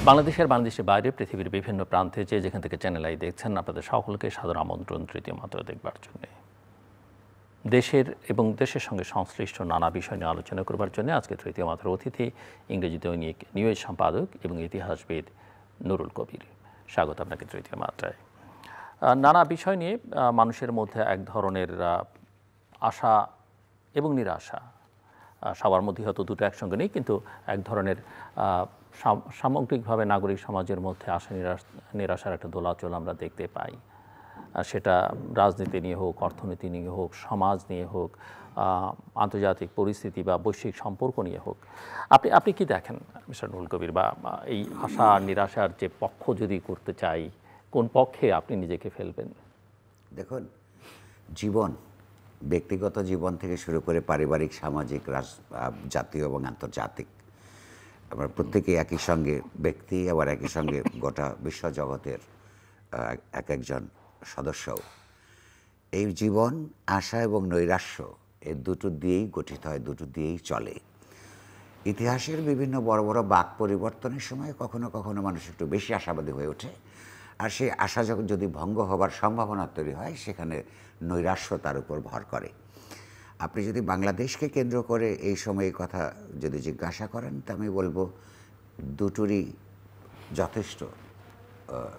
বাংলাদেশের বাইরে পৃথিবীর বিভিন্ন প্রান্তে যেখান থেকে চ্যানেল আই দেখছেন, আপনাদের সকলকে সাদর আমন্ত্রণ তৃতীয় মাত্রা দেখবার জন্য। দেশের এবং দেশের সঙ্গে সংশ্লিষ্ট নানা বিষয় নিয়ে আলোচনা করবার জন্য আজকে তৃতীয় মাত্রার অতিথি ইংরেজি দৈনিক নিউজ সম্পাদক এবং ইতিহাসবিদ নুরুল কবির। স্বাগত আপনাকে তৃতীয় মাত্রায়। নানা বিষয় নিয়ে মানুষের মধ্যে এক ধরনের আশা এবং নিরাশা, সবার মধ্যে হয়তো দুটো একসঙ্গে নেই, কিন্তু এক ধরনের সামগ্রিকভাবে নাগরিক সমাজের মধ্যে আশা নিরাশার একটা দোলাচল আমরা দেখতে পাই। সেটা রাজনীতি নিয়ে হোক, অর্থনীতি নিয়ে হোক, সমাজ নিয়ে হোক, আন্তর্জাতিক পরিস্থিতি বা বৈশ্বিক সম্পর্ক নিয়ে হোক। আপনি কি দেখেন মিস্টার নুরুল কবির, বা এই আশা নিরাশার যে পক্ষ যদি করতে চাই, কোন পক্ষে আপনি নিজেকে ফেলবেন? দেখুন, জীবন, ব্যক্তিগত জীবন থেকে শুরু করে পারিবারিক, সামাজিক, জাতীয় এবং আন্তর্জাতিক, আমরা প্রত্যেকেই একই সঙ্গে ব্যক্তি, আবার একই সঙ্গে গোটা বিশ্বজগতের একজন সদস্য। এই জীবন আশা এবং নৈরাশ্য এই দুটো দিয়েই গঠিত হয়, দুটো দিয়েই চলে। ইতিহাসের বিভিন্ন বড় বড় বাক পরিবর্তনের সময় কখনো কখনো মানুষ একটু বেশি আশাবাদী হয়ে ওঠে, আর সেই আশা যখন যদি ভঙ্গ হবার সম্ভাবনা তৈরি হয়, সেখানে নৈরাশ্য তার উপর ভর করে। আপনি যদি বাংলাদেশকে কেন্দ্র করে এই সময়ে কথা যদি জিজ্ঞাসা করেন, তা আমি বলবো দুটোরই যথেষ্ট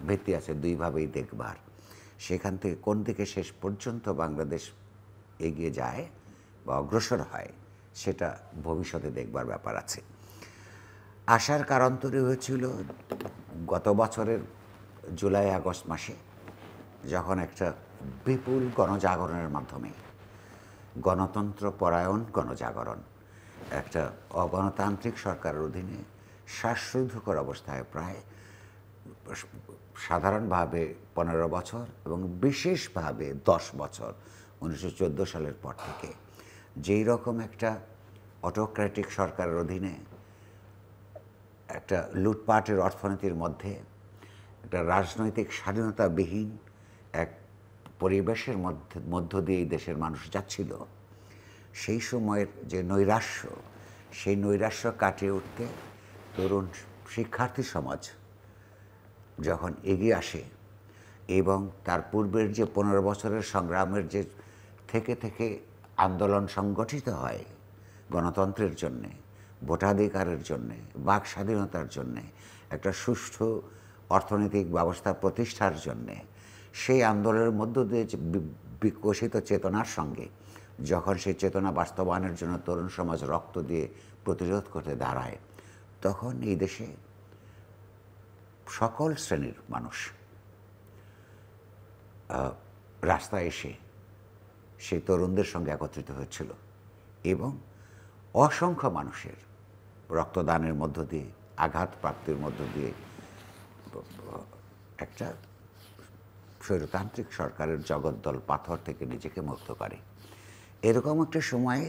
ভিত্তি আছে, দুইভাবেই দেখবার। সেখান থেকে কোন দিকে শেষ পর্যন্ত বাংলাদেশ এগিয়ে যায় বা অগ্রসর হয়, সেটা ভবিষ্যতে দেখবার ব্যাপার আছে। আশার কারণ তৈরি হয়েছিল গত বছরের জুলাই আগস্ট মাসে, যখন একটা বিপুল গণজাগরণের মাধ্যমে, গণতন্ত্র পরায়ণ গণজাগরণ, একটা অগণতান্ত্রিক সরকারের অধীনে শ্বাসরুদ্ধকর অবস্থায় প্রায় সাধারণভাবে 15 বছর এবং বিশেষভাবে 10 বছর 1914 সালের পর থেকে যেই রকম একটা অটোক্র্যাটিক সরকারের অধীনে একটা লুটপাটের অর্থনীতির মধ্যে একটা রাজনৈতিক স্বাধীনতাবিহীন এক পরিবেশের মধ্য দিয়ে দেশের মানুষ যাচ্ছিল, সেই সময়ের যে নৈরাশ্য, সেই নৈরাশ্য কাটিয়ে উঠতে তরুণ শিক্ষার্থী সমাজ যখন এগিয়ে আসে এবং তার পূর্বের যে 15 বছরের সংগ্রামের যে থেকে আন্দোলন সংগঠিত হয় গণতন্ত্রের জন্যে, ভোটাধিকারের জন্যে, বাক স্বাধীনতার জন্যে, একটা সুষ্ঠু অর্থনৈতিক ব্যবস্থা প্রতিষ্ঠার জন্যে, সেই আন্দোলনের মধ্য দিয়ে বিকশিত চেতনার সঙ্গে যখন সেই চেতনা বাস্তবায়নের জন্য তরুণ সমাজ রক্ত দিয়ে প্রতিরোধ করতে দাঁড়ায়, তখন এই দেশে সকল শ্রেণীর মানুষ রাস্তায় এসে সেই তরুণদের সঙ্গে একত্রিত হয়েছিল এবং অসংখ্য মানুষের রক্তদানের মধ্য দিয়ে, আঘাত প্রাপ্তির মধ্য দিয়ে একটা স্বৈরতান্ত্রিক সরকারের জগদ্দল পাথর থেকে নিজেকে মুক্ত করে। এরকম একটা সময়ে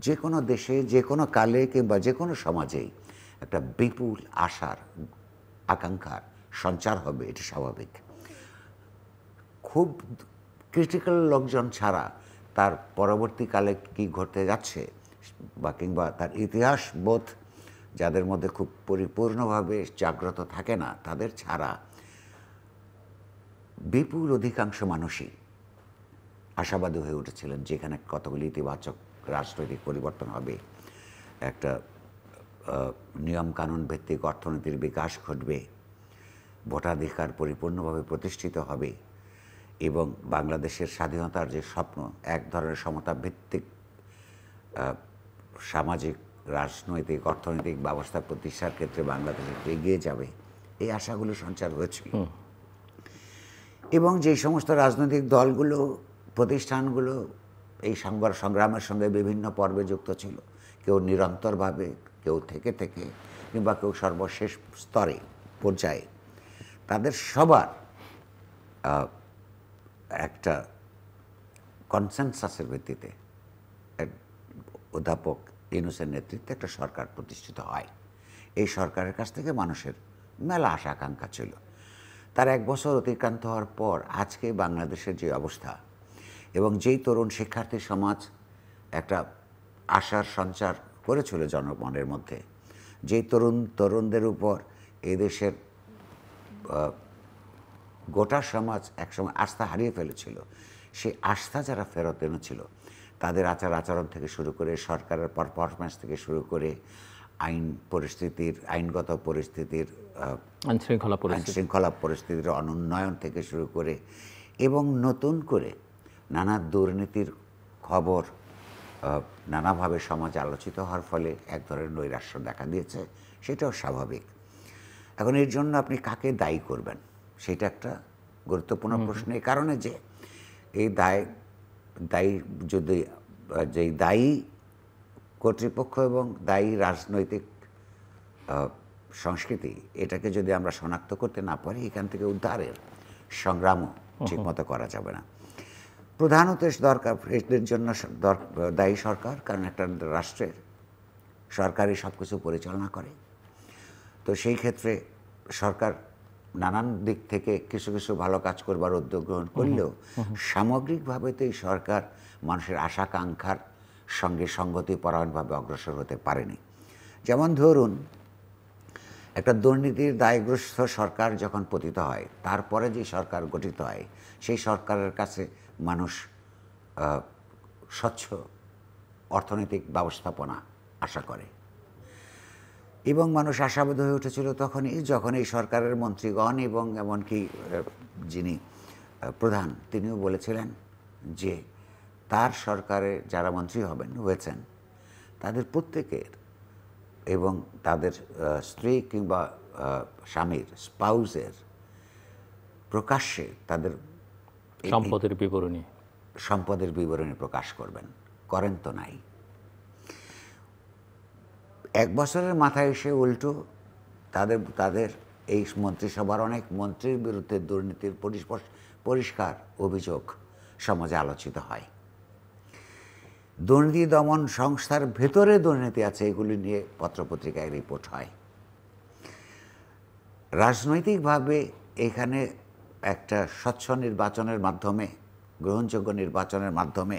যে কোনো দেশে, যে কোনো কালে কিংবা যে কোনো সমাজেই একটা বিপুল আশার, আকাঙ্ক্ষার সঞ্চার হবে, এটি স্বাভাবিক। খুব ক্রিটিক্যাল লোকজন ছাড়া তার পরবর্তীকালে কি ঘটতে যাচ্ছে বা কিংবা তার ইতিহাস বোধ যাদের মধ্যে খুব পরিপূর্ণভাবে জাগ্রত থাকে না, তাদের ছাড়া বিপুল অধিকাংশ মানুষই আশাবাদী হয়ে উঠেছিলেন যেখানে কতগুলি ইতিবাচক রাজনৈতিক পরিবর্তন হবে, একটা নিয়মকানুন ভিত্তিক অর্থনীতির বিকাশ ঘটবে, ভোটাধিকার পরিপূর্ণভাবে প্রতিষ্ঠিত হবে এবং বাংলাদেশের স্বাধীনতার যে স্বপ্ন, এক ধরনের সমতা ভিত্তিক সামাজিক, রাজনৈতিক, অর্থনৈতিক ব্যবস্থা প্রতিষ্ঠার ক্ষেত্রে বাংলাদেশ একটু এগিয়ে যাবে, এই আশাগুলো সঞ্চার হয়েছিল। এবং যে সমস্ত রাজনৈতিক দলগুলো, প্রতিষ্ঠানগুলো এই সংগ্রামের সঙ্গে বিভিন্ন পর্বে যুক্ত ছিল, কেউ নিরন্তরভাবে, কেউ থেকে কিংবা কেউ সর্বশেষ স্তরে পর্যায়ে, তাদের সবার একটা কনসেনসাসের ভিত্তিতে অধ্যাপক ইউনূসের নেতৃত্বে একটা সরকার প্রতিষ্ঠিত হয়। এই সরকারের কাছ থেকে মানুষের মেলা আশা আকাঙ্ক্ষা ছিল। তার 1 বছর অতিক্রান্ত হওয়ার পর আজকে বাংলাদেশের যে অবস্থা এবং যেই তরুণ শিক্ষার্থী সমাজ একটা আশার সঞ্চার করেছিল জনগণের মধ্যে, যেই তরুণদের উপর এই দেশের গোটা সমাজ একসময় আস্থা হারিয়ে ফেলেছিল, সেই আস্থা যারা ফেরত এনেছিল তাদের আচার আচরণ থেকে শুরু করে সরকারের পারফরমেন্স থেকে শুরু করে আইনগত পরিস্থিতির আইনশৃঙ্খলা পরিস্থিতির অনুন্নয়ন থেকে শুরু করে এবং নতুন করে নানা দুর্নীতির খবর নানাভাবে সমাজে আলোচিত হওয়ার ফলে এক ধরনের নৈরাশ্য দেখা দিয়েছে, সেটাও স্বাভাবিক। এখন এর জন্য আপনি কাকে দায়ী করবেন সেটা একটা গুরুত্বপূর্ণ প্রশ্ন, এই কারণে যে এই দায়ী যদি যেই দায়ী কর্তৃপক্ষ এবং দায়ী রাজনৈতিক সংস্কৃতি, এটাকে যদি আমরা শনাক্ত করতে না পারি, এখান থেকে উদ্ধারের সংগ্রামও ঠিকমতো করা যাবে না। প্রধানত দরকার এদের জন্য দায়ী সরকার, কারণ একটা রাষ্ট্রের সরকারই সব কিছু পরিচালনা করে। তো সেই ক্ষেত্রে সরকার নানান দিক থেকে কিছু কিছু ভালো কাজ করবার উদ্যোগ গ্রহণ করলেও সামগ্রিকভাবে তো এই সরকার মানুষের আশাকাঙ্ক্ষার সঙ্গে সঙ্গতিপরায়ণভাবে অগ্রসর হতে পারেনি। যেমন ধরুন, একটা দুর্নীতির দায়গ্রস্ত সরকার যখন পতিত হয়, তারপরে যে সরকার গঠিত হয়, সেই সরকারের কাছে মানুষ স্বচ্ছ অর্থনৈতিক ব্যবস্থাপনা আশা করে এবং মানুষ আশাবাদী হয়ে উঠেছিল তখনই যখন এই সরকারের মন্ত্রীগণ এবং এমনকি যিনি প্রধান তিনিও বলেছিলেন যে তার সরকারে যারা মন্ত্রী হয়েছেন তাদের প্রত্যেকের এবং তাদের স্ত্রী কিংবা স্বামীর স্পাউসের প্রকাশ্যে তাদের সম্পদের বিবরণী প্রকাশ করবেন, করেন তো নাই। এক বছরের মাথায় এসে উল্টো তাদের এই মন্ত্রিসভার অনেক মন্ত্রীর বিরুদ্ধে দুর্নীতির পরিষ্কার অভিযোগ সমাজে আলোচিত হয়। দুর্নীতি দমন সংস্থার ভেতরে দুর্নীতি আছে, এগুলি নিয়ে পত্রপত্রিকায় রিপোর্ট হয়। রাজনৈতিকভাবে এখানে একটা স্বচ্ছ নির্বাচনের মাধ্যমে, গ্রহণযোগ্য নির্বাচনের মাধ্যমে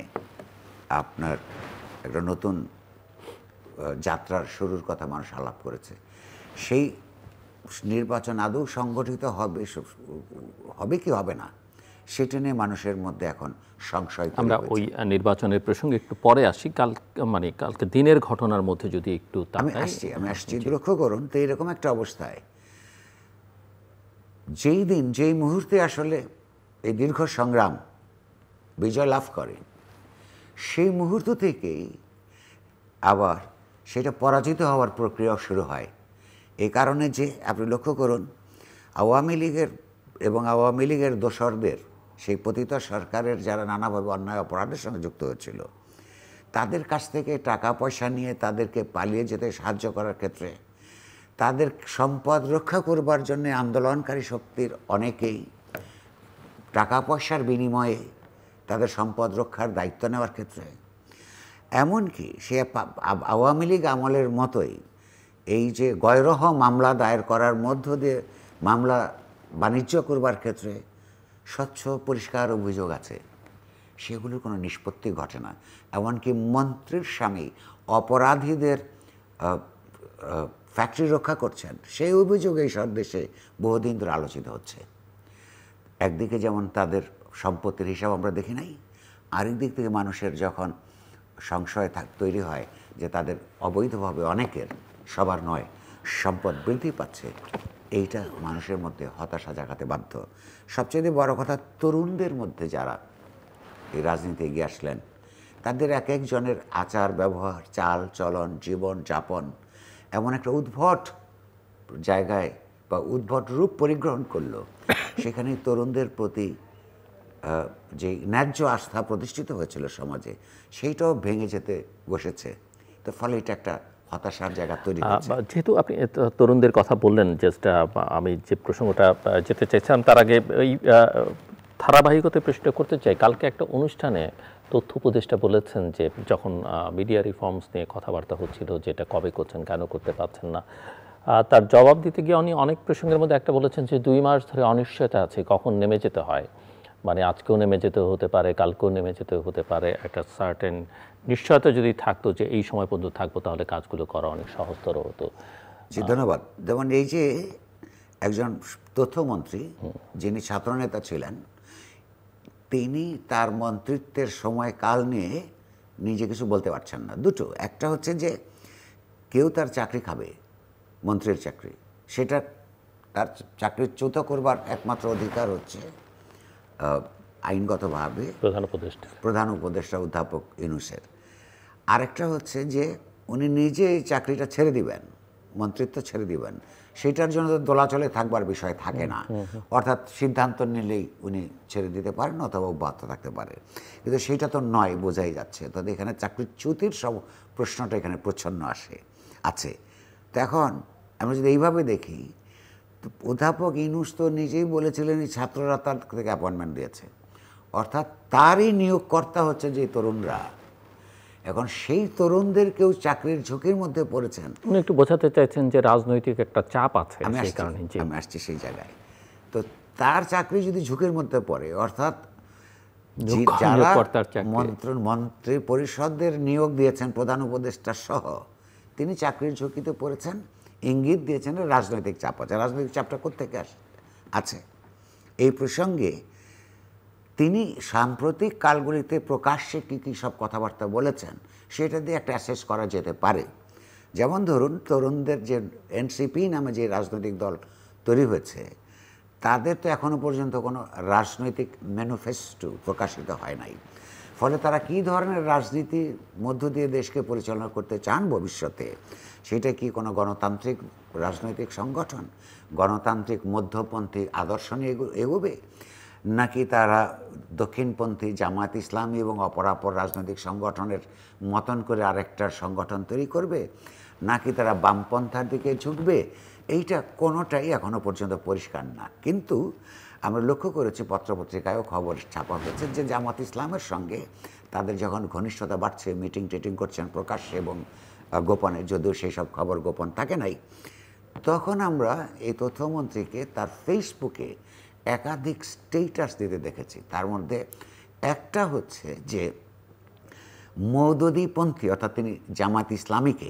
আপনার একটা নতুন যাত্রার শুরুর কথা মানুষ আলাপ করেছে। সেই নির্বাচন আদৌ সংগঠিত হবে কি হবে না, সেটা নিয়ে মানুষের মধ্যে এখন সংশয়। আমরা ওই নির্বাচনের প্রসঙ্গে একটু পরে আসি। কালকে দিনের ঘটনার মধ্যে যদি একটু আমি আসছি লক্ষ্য করুন তো, এরকম একটা অবস্থায় যেই মুহূর্তে আসলে এই দীর্ঘ সংগ্রাম বিজয় লাভ করে, সেই মুহূর্ত থেকেই আবার সেটা পরাজিত হওয়ার প্রক্রিয়া শুরু হয়। এই কারণে যে আপনি লক্ষ্য করুন, আওয়ামী লীগের দোসরদের, সেই পতিত সরকারের যারা নানাভাবে অন্যায় অপরাধের সঙ্গে যুক্ত হয়েছিল, তাদের কাছ থেকে টাকা পয়সা নিয়ে তাদেরকে পালিয়ে যেতে সাহায্য করার ক্ষেত্রে তাদের সম্পদ রক্ষা করবার জন্য আন্দোলনকারী শক্তির অনেকেই টাকা পয়সার বিনিময়ে তাদের সম্পদ রক্ষার দায়িত্ব নেওয়ার ক্ষেত্রে, এমনকি সে আওয়ামী লীগ আমলের মতোই এই যে গয়রহ মামলা দায়ের করার মধ্য দিয়ে মামলা বাণিজ্য করবার ক্ষেত্রে স্বচ্ছ পরিষ্কার অভিযোগ আছে, সেগুলোর কোনো নিষ্পত্তি ঘটে না। এমনকি মন্ত্রীর স্বামী অপরাধীদের ফ্যাক্টরি রক্ষা করছেন, সেই অভিযোগ এই সব দেশে বহুদিন ধরে আলোচিত হচ্ছে। একদিকে যেমন তাদের সম্পত্তির হিসাব আমরা দেখি নাই, আরেক দিক থেকে মানুষের যখন সংশয় তৈরি হয় যে তাদের অবৈধভাবে অনেকের, সবার নয়, সম্পদ বৃদ্ধি পাচ্ছে, এইটা মানুষের মধ্যে হতাশা জাগাতে বাধ্য। সবচেয়ে বড় কথা, তরুণদের মধ্যে যারা এই রাজনীতি এগিয়ে আসলেন, তাদের এক একজনের আচার ব্যবহার, চাল চলন, জীবন যাপন এমন একটা উদ্ভট জায়গায় বা উদ্ভট রূপ পরিগ্রহণ করলো, সেখানে তরুণদের প্রতি যে ন্যায্য আস্থা প্রতিষ্ঠিত হয়েছিল সমাজে, সেইটাও ভেঙে যেতে বসেছে। তো ফলে এটা একটা হতাশার জায়গা তৈরি হচ্ছে। যেহেতু আপনি তরুণদের কথা বললেন, জাস্ট আমি যে প্রসঙ্গটা যেতে চাইছিলাম তার আগে ওই ধারাবাহিকতা প্রশ্নটা করতে চাই। কালকে একটা অনুষ্ঠানে তথ্য উপদেষ্টা বলেছেন যে যখন মিডিয়া রিফর্মস নিয়ে কথাবার্তা হচ্ছিল, যেটা কবে করছেন, কেন করতে পারছেন না, তার জবাব দিতে গিয়ে উনি অনেক প্রসঙ্গের মধ্যে একটা বলেছেন যে 2 মাস ধরে অনিশ্চয়তা আছে, কখন নেমে যেতে হয়, মানে আজকেও নেমে যেতে হতে পারে, কালকেও নেমে যেতে হতে পারে। একটা সার্টেন নিশ্চয়তা যদি থাকতো যে এই সময় পর্যন্ত থাকবো, তাহলে কাজগুলো করা অনেক সহজতর হতো। জি, ধন্যবাদ। যেমন এই যে একজন তথ্যমন্ত্রী যিনি ছাত্রনেতা ছিলেন, তিনি তার মন্ত্রিত্বের সময়কাল নিয়ে নিজে কিছু বলতে পারছেন না। দুটো, একটা হচ্ছে যে কেউ তার চাকরি খাবে, মন্ত্রীর চাকরি, সেটা তার চাকরিচ্যুত করবার একমাত্র অধিকার হচ্ছে আইনগতভাবে প্রধান উপদেষ্টা অধ্যাপক ইউনূসের। আরেকটা হচ্ছে যে উনি নিজে এই চাকরিটা ছেড়ে দিবেন, মন্ত্রিত্ব ছেড়ে দিবেন, সেটার জন্য তো দোলাচলে থাকবার বিষয় থাকে না। অর্থাৎ সিদ্ধান্ত নিলেই উনি ছেড়ে দিতে পারেন অথবা অব্যাহত থাকতে পারে, কিন্তু সেটা তো নয়, বোঝাই যাচ্ছে। তবে এখানে চাকরিচ্যুতির সব প্রশ্নটা এখানে প্রচ্ছন্ন আছে। তো এখন আমরা যদি এইভাবে দেখি, অধ্যাপক ইউনূস তো নিজেই বলেছিলেন এই ছাত্ররা তার থেকে অ্যাপয়েন্টমেন্ট দিয়েছে, অর্থাৎ তারই নিয়োগকর্তা হচ্ছে যে তরুণরা। এখন সেই তরুণদের কেউ চাকরির ঝুঁকির মধ্যে পড়েছেন। উনি একটু বোঝাতে চাইছেন যে রাজনৈতিক একটা চাপ আছে, আমি আসছি সেই জায়গায়। তো তার চাকরি যদি ঝুঁকির মধ্যে পড়ে, অর্থাৎ যারা মন্ত্রী পরিষদের নিয়োগ দিয়েছেন প্রধান উপদেষ্টা সহ, তিনি চাকরির ঝুঁকিতে পড়েছেন, ইঙ্গিত দিয়েছেন রাজনৈতিক চাপ আছে। রাজনৈতিক চাপটা কোত্থেকে আছে? এই প্রসঙ্গে তিনি সাম্প্রতিক কালগুলিতে প্রকাশ্যে কী কী সব কথাবার্তা বলেছেন সেটা দিয়ে একটা অ্যাসেস করা যেতে পারে। যেমন ধরুন, তরুণদের যে এনসিপি নামে যে রাজনৈতিক দল তৈরি হয়েছে, তাদের তো এখনও পর্যন্ত কোনো রাজনৈতিক ম্যানিফেস্টো প্রকাশিত হয় নাই। ফলে তারা কী ধরনের রাজনীতির মধ্য দিয়ে দেশকে পরিচালনা করতে চান ভবিষ্যতে, সেটা কি কোনো গণতান্ত্রিক রাজনৈতিক সংগঠন, গণতান্ত্রিক মধ্যপন্থী আদর্শ নিয়ে এগোবে, নাকি তারা দক্ষিণপন্থী জামায়াত ইসলামী এবং অপরাপর রাজনৈতিক সংগঠনের মতন করে আরেকটা সংগঠন তৈরি করবে, নাকি তারা বামপন্থার দিকে ঝুঁকবে, এইটা কোনোটাই এখনও পর্যন্ত পরিষ্কার না। কিন্তু আমরা লক্ষ্য করেছি, পত্রপত্রিকায়ও খবর ছাপা হয়েছে যে জামাত ইসলামের সঙ্গে তাদের যখন ঘনিষ্ঠতা বাড়ছে, মিটিং টিটিং করছেন প্রকাশ্যে এবং গোপনে, যদিও সেই সব খবর গোপন থাকে নাই, তখন আমরা এই তথ্যমন্ত্রীকে তার ফেসবুকে একাধিক স্টেটাস দিতে দেখেছি। তার মধ্যে একটা হচ্ছে যে মওদুদীপন্থী, অর্থাৎ তিনি জামাত ইসলামীকে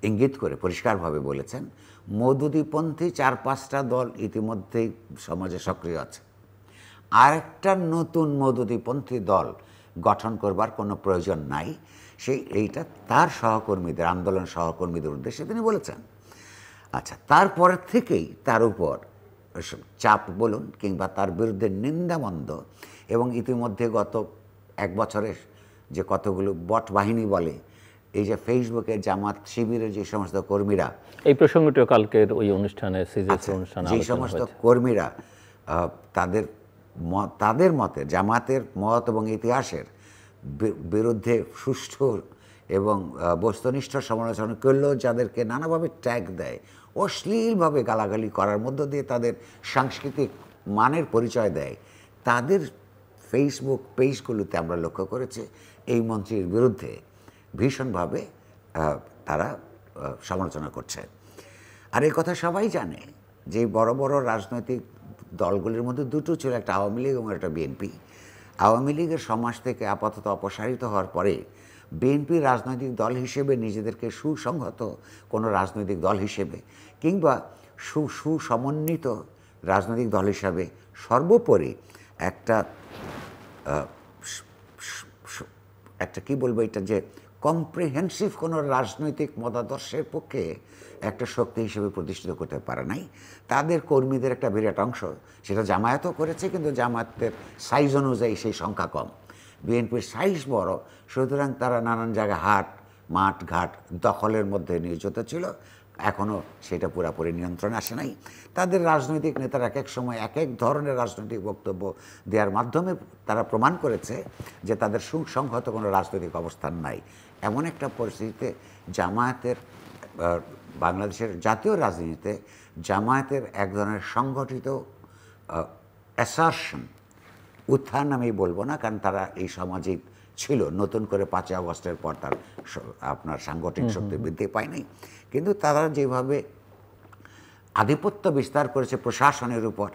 ইঙ্গিত করে পরিষ্কারভাবে বলেছেন মওদুদীপন্থী 4-5টা দল ইতিমধ্যেই সমাজে সক্রিয় আছে, আরেকটা নতুন মওদুদীপন্থী দল গঠন করবার কোনো প্রয়োজন নাই। এইটা তার সহকর্মীদের, আন্দোলন সহকর্মীদের উদ্দেশ্যে তিনি বলেছেন। আচ্ছা, তারপরের থেকেই তার উপর চাপ বলুন কিংবা তার বিরুদ্ধে নিন্দামন্দ, এবং ইতিমধ্যে গত 1 বছরের যে কতগুলো বট বাহিনী বলে, এই যে ফেসবুকে জামাত শিবিরের যে সমস্ত কর্মীরা, এই প্রসঙ্গটিও কালকের ওই অনুষ্ঠানে যে সমস্ত কর্মীরা তাদের মতে জামাতের মত এবং ইতিহাসের বিরুদ্ধে সুষ্ঠু এবং বস্তুনিষ্ঠ সমালোচনা করলেও যাদেরকে নানাভাবে ট্যাগ দেয়, অশ্লীলভাবে গালাগালি করার মধ্য দিয়ে তাদের সাংস্কৃতিক মানের পরিচয় দেয়, তাদের ফেসবুক পেজগুলোতে আমরা লক্ষ্য করেছি এই মন্ত্রীর বিরুদ্ধে ভীষণভাবে তারা সমালোচনা করছে। আর এই কথা সবাই জানে যে বড় বড় রাজনৈতিক দলগুলির মধ্যে দুটো ছিল, একটা আওয়ামী লীগ এবং একটা বিএনপি। আওয়ামী লীগের সমাজ থেকে আপাতত অপসারিত হওয়ার পরে বিএনপি রাজনৈতিক দল হিসেবে নিজেদেরকে সুসংহত কোনো রাজনৈতিক দল হিসেবে কিংবা সুসমন্বিত রাজনৈতিক দল হিসাবে সর্বোপরি একটা কি বলবো, এটা যে কম্প্রিহেন্সিভ কোনো রাজনৈতিক মতাদর্শের পক্ষে একটা শক্তি হিসেবে প্রতিষ্ঠিত করতে পারে নাই। তাদের কর্মীদের একটা বিরাট অংশ সেটা জামায়াতও করেছে, কিন্তু জামায়াতের সাইজ অনুযায়ী সেই সংখ্যা কম। বিএনপির সাইজ বড়, সুতরাং তারা নানান জায়গায় হাট মাঠ ঘাট দখলের মধ্যে নিয়োজিত ছিল। এখনও সেটা পুরাপুরি নিয়ন্ত্রণে আসে নাই। তাদের রাজনৈতিক নেতারা এক এক সময় এক এক ধরনের রাজনৈতিক বক্তব্য দেওয়ার মাধ্যমে তারা প্রমাণ করেছে যে তাদের সুসংহত কোনো রাজনৈতিক অবস্থান নাই। এমন একটা পরিস্থিতিতে জামায়াতের, বাংলাদেশের জাতীয় রাজনীতিতে জামায়াতের এক ধরনের সংগঠিত অ্যাসারশন, উত্থান আমি বলবো না, কারণ তারা এই সামাজিক ছিল, নতুন করে 5ই আগস্টের পর তার আপনার সাংগঠনিক শক্তি বৃদ্ধি পায়নি, কিন্তু তারা যেভাবে আধিপত্য বিস্তার করেছে প্রশাসনের উপর,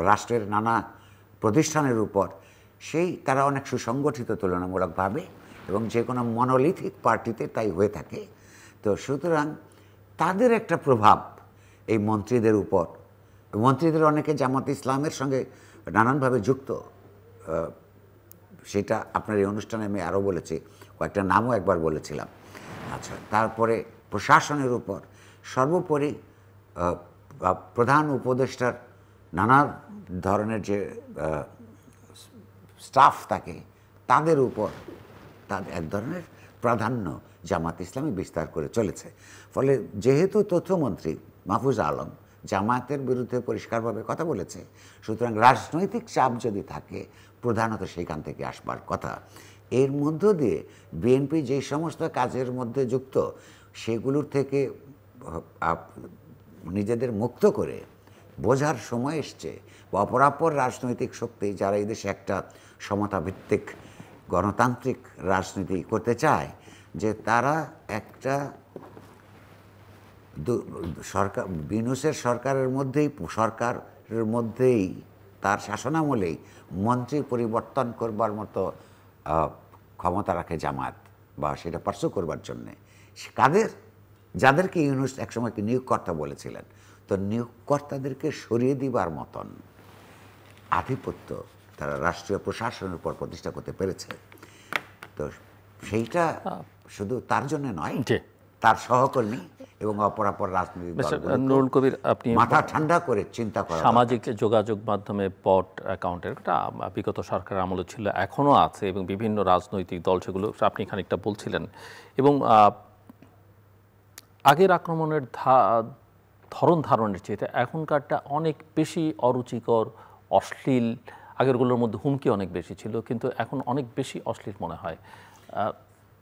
রাষ্ট্রের নানা প্রতিষ্ঠানের উপর, তারা অনেক সুসংগঠিত তুলনামূলকভাবে, এবং যে কোনো মনোলিথিক পার্টিতে তাই হয়ে থাকে। তো সুতরাং তাদের একটা প্রভাব এই মন্ত্রীদের উপর। মন্ত্রীদের অনেকে জামাত ইসলামের সঙ্গে নানানভাবে যুক্ত, সেটা আপনার এই অনুষ্ঠানে আমি আরও বলেছি, কয়েকটা নামও একবার বলেছিলাম। আচ্ছা, তারপরে প্রশাসনের উপর, সর্বোপরি প্রধান উপদেষ্টার নানা ধরনের যে স্টাফ থাকে তাদের উপর তাদের এক ধরনের প্রাধান্য জামাত ইসলামী বিস্তার করে চলেছে। ফলে যেহেতু তথ্যমন্ত্রী মাহফুজ আলম জামায়াতের বিরুদ্ধে পরিষ্কারভাবে কথা বলেছে, সুতরাং রাজনৈতিক চাপ যদি থাকে প্রধানত সেইখান থেকে আসবার কথা। এর মধ্য দিয়ে বিএনপি যেই সমস্ত কাজের মধ্যে যুক্ত সেগুলোর থেকে নিজেদের মুক্ত করে বোঝার সময় এসছে, বা অপরাপর রাজনৈতিক শক্তি যারা এই দেশে একটা সমতাভিত্তিক গণতান্ত্রিক রাজনীতি করতে চায়, যে তারা একটা সরকার বিনুসের সরকারের মধ্যেই তার শাসনামলেই মন্ত্রী পরিবর্তন করবার মতো ক্ষমতা রাখে জামায়াত, বা সেটা পার্সু করবার জন্যে যাদেরকে ইউনূস একসময় নিয়োগকর্তা বলেছিলেন, তো নিয়োগকর্তাদেরকে সরিয়ে দিবার মতন আধিপত্য তারা রাষ্ট্রীয় প্রশাসনের উপর প্রতিষ্ঠা করতে পেরেছে। তো সেইটা শুধু তার জন্য নয়, তার সহকর্মী এবং অপরাপর রাজনৈতিক নুরুল কবির, আপনি মাথা ঠান্ডা করে চিন্তা করা, সামাজিক যোগাযোগ মাধ্যমে বট অ্যাকাউন্টের একটা বিগত সরকারের আমলে ছিল, এখনও আছে, এবং বিভিন্ন রাজনৈতিক দল সেগুলো আপনি খানিকটা বলছিলেন, এবং আগের আক্রমণের ধরন ধারণের চেয়ে এখনকারটা অনেক বেশি অরুচিকর, অশ্লীল। আগেরগুলোর মধ্যে হুমকি অনেক বেশি ছিল, কিন্তু এখন অনেক বেশি অশ্লীল মনে হয়।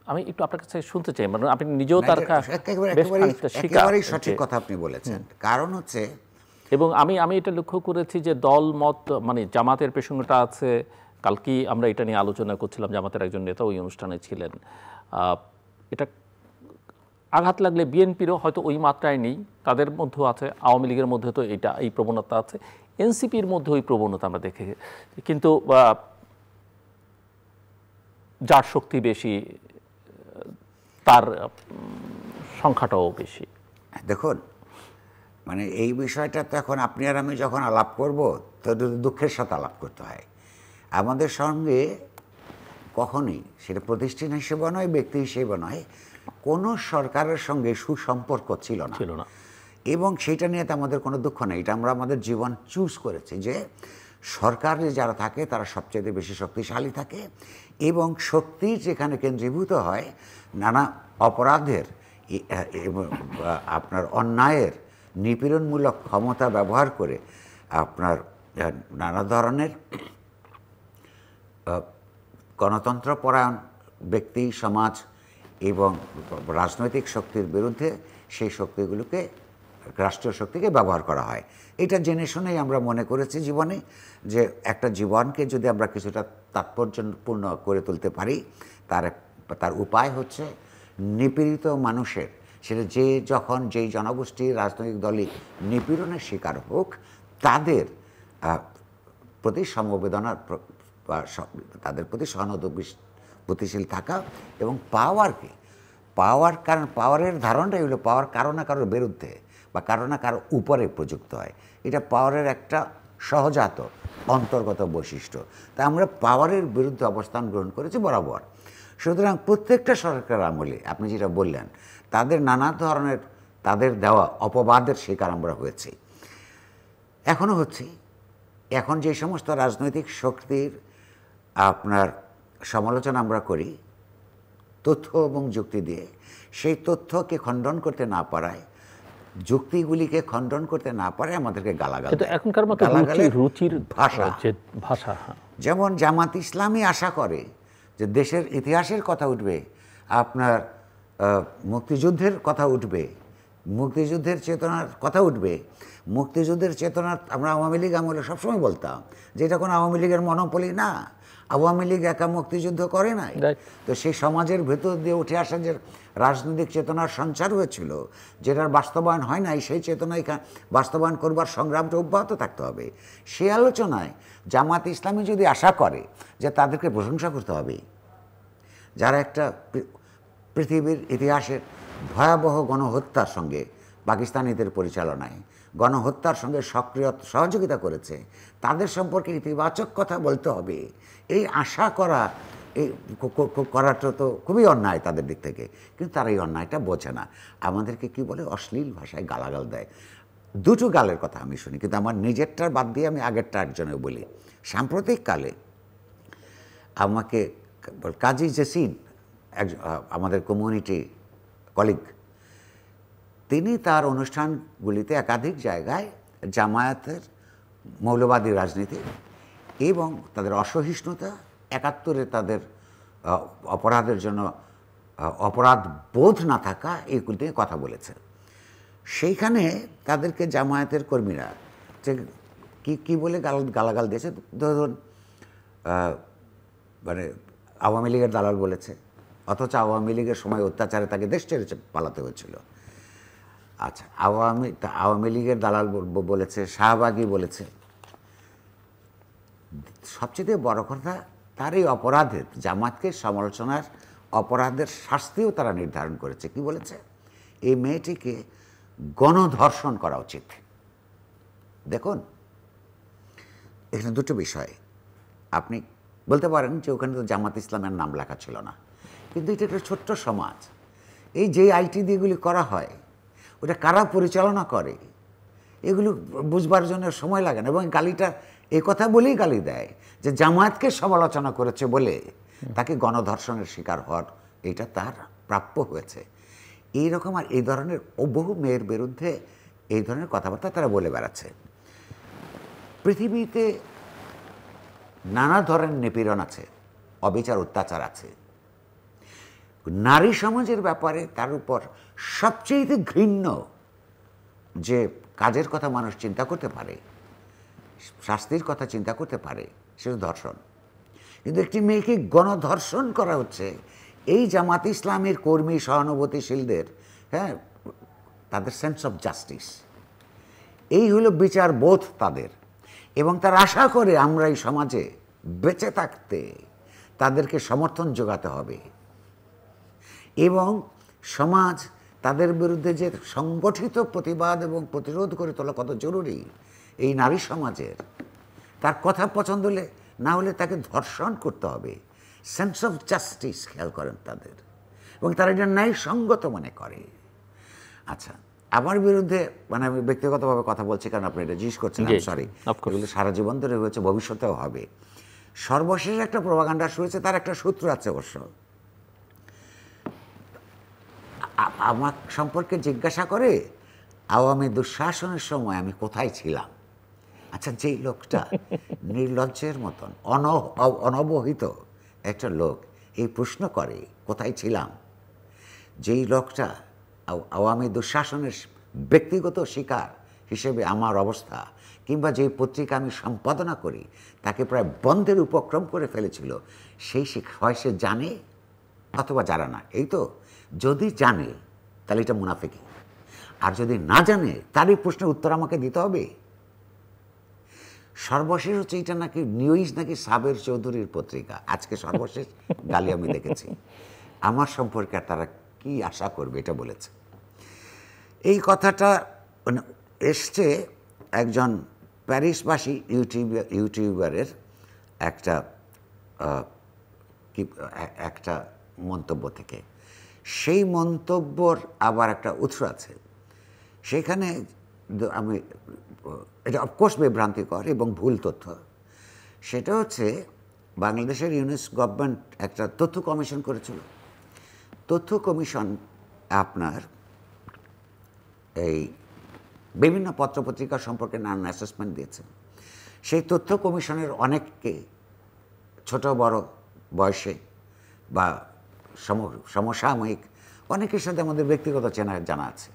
আমি একটু আপনার কাছে শুনতে চাই, মানে আপনি নিজেও তার একেবারেই সঠিক কথা আপনি বলেছেন। কারণ হচ্ছে, এবং আমি এটা লক্ষ্য করেছি যে দল মত, মানে জামাতের প্রসঙ্গটা আছে, কালকেই আমরা এটা নিয়ে আলোচনা করছিলাম, জামাতের একজন নেতা ওই অনুষ্ঠানে ছিলেন। এটা আঘাত লাগলে বিএনপিরও হয়তো ওই মাত্রায় নেই, তাদের মধ্যেও আছে, আওয়ামী লীগের মধ্যে তো এই প্রবণতা আছে, এনসিপির মধ্যে ওই প্রবণতা আমরা দেখে, কিন্তু যার শক্তি বেশি তার সংখ্যাটাও বেশি। দেখুন, মানে এই বিষয়টা তো এখন আপনি আর আমি যখন আলাপ করব, তো দুঃখের সাথে আলাপ করতে হয়। আমাদের সঙ্গে কখনোই, সেটা প্রতিষ্ঠান হিসেবে নয়, ব্যক্তি হিসেবে নয়, কোনো সরকারের সঙ্গে সুসম্পর্ক ছিল না, এবং সেইটা নিয়ে তো আমাদের কোনো দুঃখ নেই। এটা আমরা আমাদের জীবন চুজ করেছি যে সরকারে যারা থাকে তারা সবচেয়ে বেশি শক্তিশালী থাকে, এবং শক্তি যেখানে কেন্দ্রীভূত হয় নানা অপরাধের আপনার অন্যায়ের নিপীড়নমূলক ক্ষমতা ব্যবহার করে আপনার নানা ধরনের গণতন্ত্রপরায়ণ ব্যক্তি, সমাজ এবং রাজনৈতিক শক্তির বিরুদ্ধে সেই শক্তিগুলোকে, রাষ্ট্রীয় শক্তিকে ব্যবহার করা হয়। এটা জেনে শুনেই আমরা মনে করেছি জীবনে যে একটা জীবনকে যদি আমরা কিছুটা তাৎপর্যপূর্ণ করে তুলতে পারি, তার উপায় হচ্ছে নিপীড়িত মানুষের, সেটা যখন যেই জনগোষ্ঠী রাজনৈতিক দলই নিপীড়নের শিকার হোক, তাদের প্রতি সমবেদনার, তাদের প্রতি সহানুভূতিশীল থাকা, এবং কারণ পাওয়ারের ধারণটাই হলো পাওয়ার কারো না কারোর বিরুদ্ধে বা কারো না কারো উপরে প্রযুক্ত হয়। এটা পাওয়ারের একটা সহজাত অন্তর্গত বৈশিষ্ট্য। তা আমরা পাওয়ারের বিরুদ্ধে অবস্থান গ্রহণ করেছি বরাবর। সুতরাং প্রত্যেকটা সরকার আমলে আপনি যেটা বললেন, তাদের নানা ধরনের তাদের দেওয়া অপবাদের শিকার আমরা হয়েছি, এখনও হচ্ছি। এখন যে সমস্ত রাজনৈতিক শক্তির আপনার সমালোচনা আমরা করি তথ্য এবং যুক্তি দিয়ে, সেই তথ্যকে খণ্ডন করতে না পারায়, যুক্তিগুলিকে খণ্ডন করতে না পারে আমাদেরকে গালাগাল। এখনকার মতো রুচির ভাষা, যেমন জামাত ইসলামী আশা করে যে দেশের ইতিহাসের কথা উঠবে, আপনার মুক্তিযুদ্ধের কথা উঠবে, মুক্তিযুদ্ধের চেতনার কথা উঠবে। মুক্তিযুদ্ধের চেতনা আমরা আওয়ামী লীগ আমলে সবসময় বলতাম যে এটা কোনো আওয়ামী লীগের মনোপলি না, আওয়ামী লীগ একা মুক্তিযুদ্ধ করে নাই। তো সেই সমাজের ভেতর দিয়ে উঠে আসা যে রাজনৈতিক চেতনার সঞ্চার হয়েছিল, যেটার বাস্তবায়ন হয় নাই, সেই চেতনায় বাস্তবায়ন করবার সংগ্রামটা অব্যাহত থাকতে হবে। সে আলোচনায় জামাত ইসলামী যদি আশা করে যে তাদেরকে প্রশংসা করতে হবে, যারা একটা পৃথিবীর ইতিহাসের ভয়াবহ গণহত্যার সঙ্গে পাকিস্তানিদের পরিচালনায় গণহত্যার সঙ্গে সক্রিয় সহযোগিতা করেছে, তাদের সম্পর্কে ইতিবাচক কথা বলতে হবে, এই আশা করা এই করাটা তো খুবই অন্যায় তাদের দিক থেকে। কিন্তু তারা এই অন্যায়টা বোঝে না, আমাদেরকে কি বলে, অশ্লীল ভাষায় গালাগাল দেয়। দুটো গালের কথা আমি শুনি, কিন্তু আমার নিজেরটার বাদ দিয়ে আমি আগেরটা একজনে বলি। সাম্প্রতিককালে আমাকে কাজী জেসিন, আমাদের কমিউনিটি কলিগ, তিনি তার অনুষ্ঠানগুলিতে একাধিক জায়গায় জামায়াতের মৌলবাদী রাজনীতি এবং তাদের অসহিষ্ণুতা, ৭১-এ তাদের অপরাধের জন্য অপরাধ বোধ না থাকা, এইগুলি নিয়ে কথা বলেছে। সেইখানে তাদেরকে জামায়াতের কর্মীরা যে কী বলে গালাগাল দিয়েছে, ধরুন মানে আওয়ামী লীগের দালাল বলেছে, অথচ আওয়ামী লীগের সময় অত্যাচারে তাকে দেশ ছেড়ে পালাতে হয়েছিল। আচ্ছা, আওয়ামী লীগের দালাল বলেছে, শাহবাগী বলেছে। সবচেয়ে বড় কথা, তার এই অপরাধের, জামাতকে সমালোচনার অপরাধের শাস্তিও তারা নির্ধারণ করেছে। কি বলেছে? এই মেয়েটিকে গণধর্ষণ করা উচিত। দেখুন, এখানে দুটো বিষয়। আপনি বলতে পারেন যে ওখানে তো জামাত ইসলামের নাম লেখা ছিল না, কিন্তু এটা একটা ছোট্ট সমাজ। এই যে আইটি দিয়েগুলি করা হয়, ওটা কারা পরিচালনা করে, এগুলো বুঝবার জন্য সময় লাগে না। এবং গালিটা এই কথা বলেই গালি দেয় যে জামায়াতকে সমালোচনা করেছে বলে তাকে গণধর্ষণের শিকার হওয়ার এটা তার প্রাপ্য হয়েছে। এইরকম আর এই ধরনের বহু মেয়ের বিরুদ্ধে এই ধরনের কথাবার্তা তারা বলে বেড়াচ্ছে। পৃথিবীতে নানা ধরনের নিপীড়ন আছে, অবিচার অত্যাচার আছে। নারী সমাজের ব্যাপারে তার উপর সবচেয়ে ঘৃণ্য যে কাজের কথা মানুষ চিন্তা করতে পারে, শাস্তির কথা চিন্তা করতে পারে, সেটা ধর্ষণ। কিন্তু একটি মেয়েকে গণধর্ষণ করা হচ্ছে এই জামাত ইসলামের কর্মী সহানুভূতিশীলদের, হ্যাঁ, তাদের সেন্স অফ জাস্টিস, এই হলো বিচার বোধ তাদের। এবং তারা আশা করে আমরা এই সমাজে বেঁচে থাকতে তাদেরকে সমর্থন যোগাতে হবে, এবং সমাজ তাদের বিরুদ্ধে যে সংগঠিত প্রতিবাদ এবং প্রতিরোধ করে তোলা কত জরুরি এই নারী সমাজের, তার কথা পছন্দ হলে না হলে তাকে ধর্ষণ করতে হবে। সেন্স অফ জাস্টিস খেয়াল করেন তাদের, এবং তারা এটা ন্যায়সঙ্গত মনে করে। আচ্ছা, আমার বিরুদ্ধে, মানে আমি ব্যক্তিগতভাবে কথা বলছি কারণ আপনি এটা জিজ্ঞেস করছেন, সরি, এগুলো সারা জীবন ধরে হয়েছে, ভবিষ্যতেও হবে। সর্বশেষ একটা প্রোপাগান্ডা শুনেছে, তার একটা সূত্র আছে অবশ্য। আমার সম্পর্কে জিজ্ঞাসা করে আওয়ামী দুঃশাসনের সময় আমি কোথায় ছিলাম। আচ্ছা, যেই লোকটা নির্লজ্জের মতন অনবহিত একটা লোক এই প্রশ্ন করে কোথায় ছিলাম, যেই লোকটা আওয়ামী দুঃশাসনের ব্যক্তিগত শিকার হিসেবে আমার অবস্থা, কিংবা যেই পত্রিকা আমি সম্পাদনা করি তাকে প্রায় বন্ধের উপক্রম করে ফেলেছিল, সেই হয় সে জানে অথবা জানে না। এই তো, যদি জানে তাহলে এটা মুনাফিকি, আর যদি না জানে তার এই প্রশ্নের উত্তর আমাকে দিতে হবে। সর্বশেষ হচ্ছে এটা নাকি নিউজ, নাকি সাবের চৌধুরীর পত্রিকা, আজকে সর্বশেষ গালি আমি দেখেছি। আমার সম্পর্কে তারা কি আশা করবে এটা বলেছে। এই কথাটা এসছে একজন প্যারিসবাসী ইউটিউবারের একটা মন্তব্য থেকে। সেই মন্তব্যর আবার একটা উৎস আছে, সেখানে আমি, এটা অফকোর্স বিভ্রান্তিকর এবং ভুল তথ্য। সেটা হচ্ছে বাংলাদেশের ইউনিস গভর্নমেন্ট একটা তথ্য কমিশন করেছিল। তথ্য কমিশন আপনার এই বিভিন্ন পত্রপত্রিকা সম্পর্কে নানান অ্যাসেসমেন্ট দিয়েছে। সেই তথ্য কমিশনের অনেককে ছোট বড় বয়সে বা সমসাময়িক অনেকের সাথে আমাদের ব্যক্তিগত জানা আছে।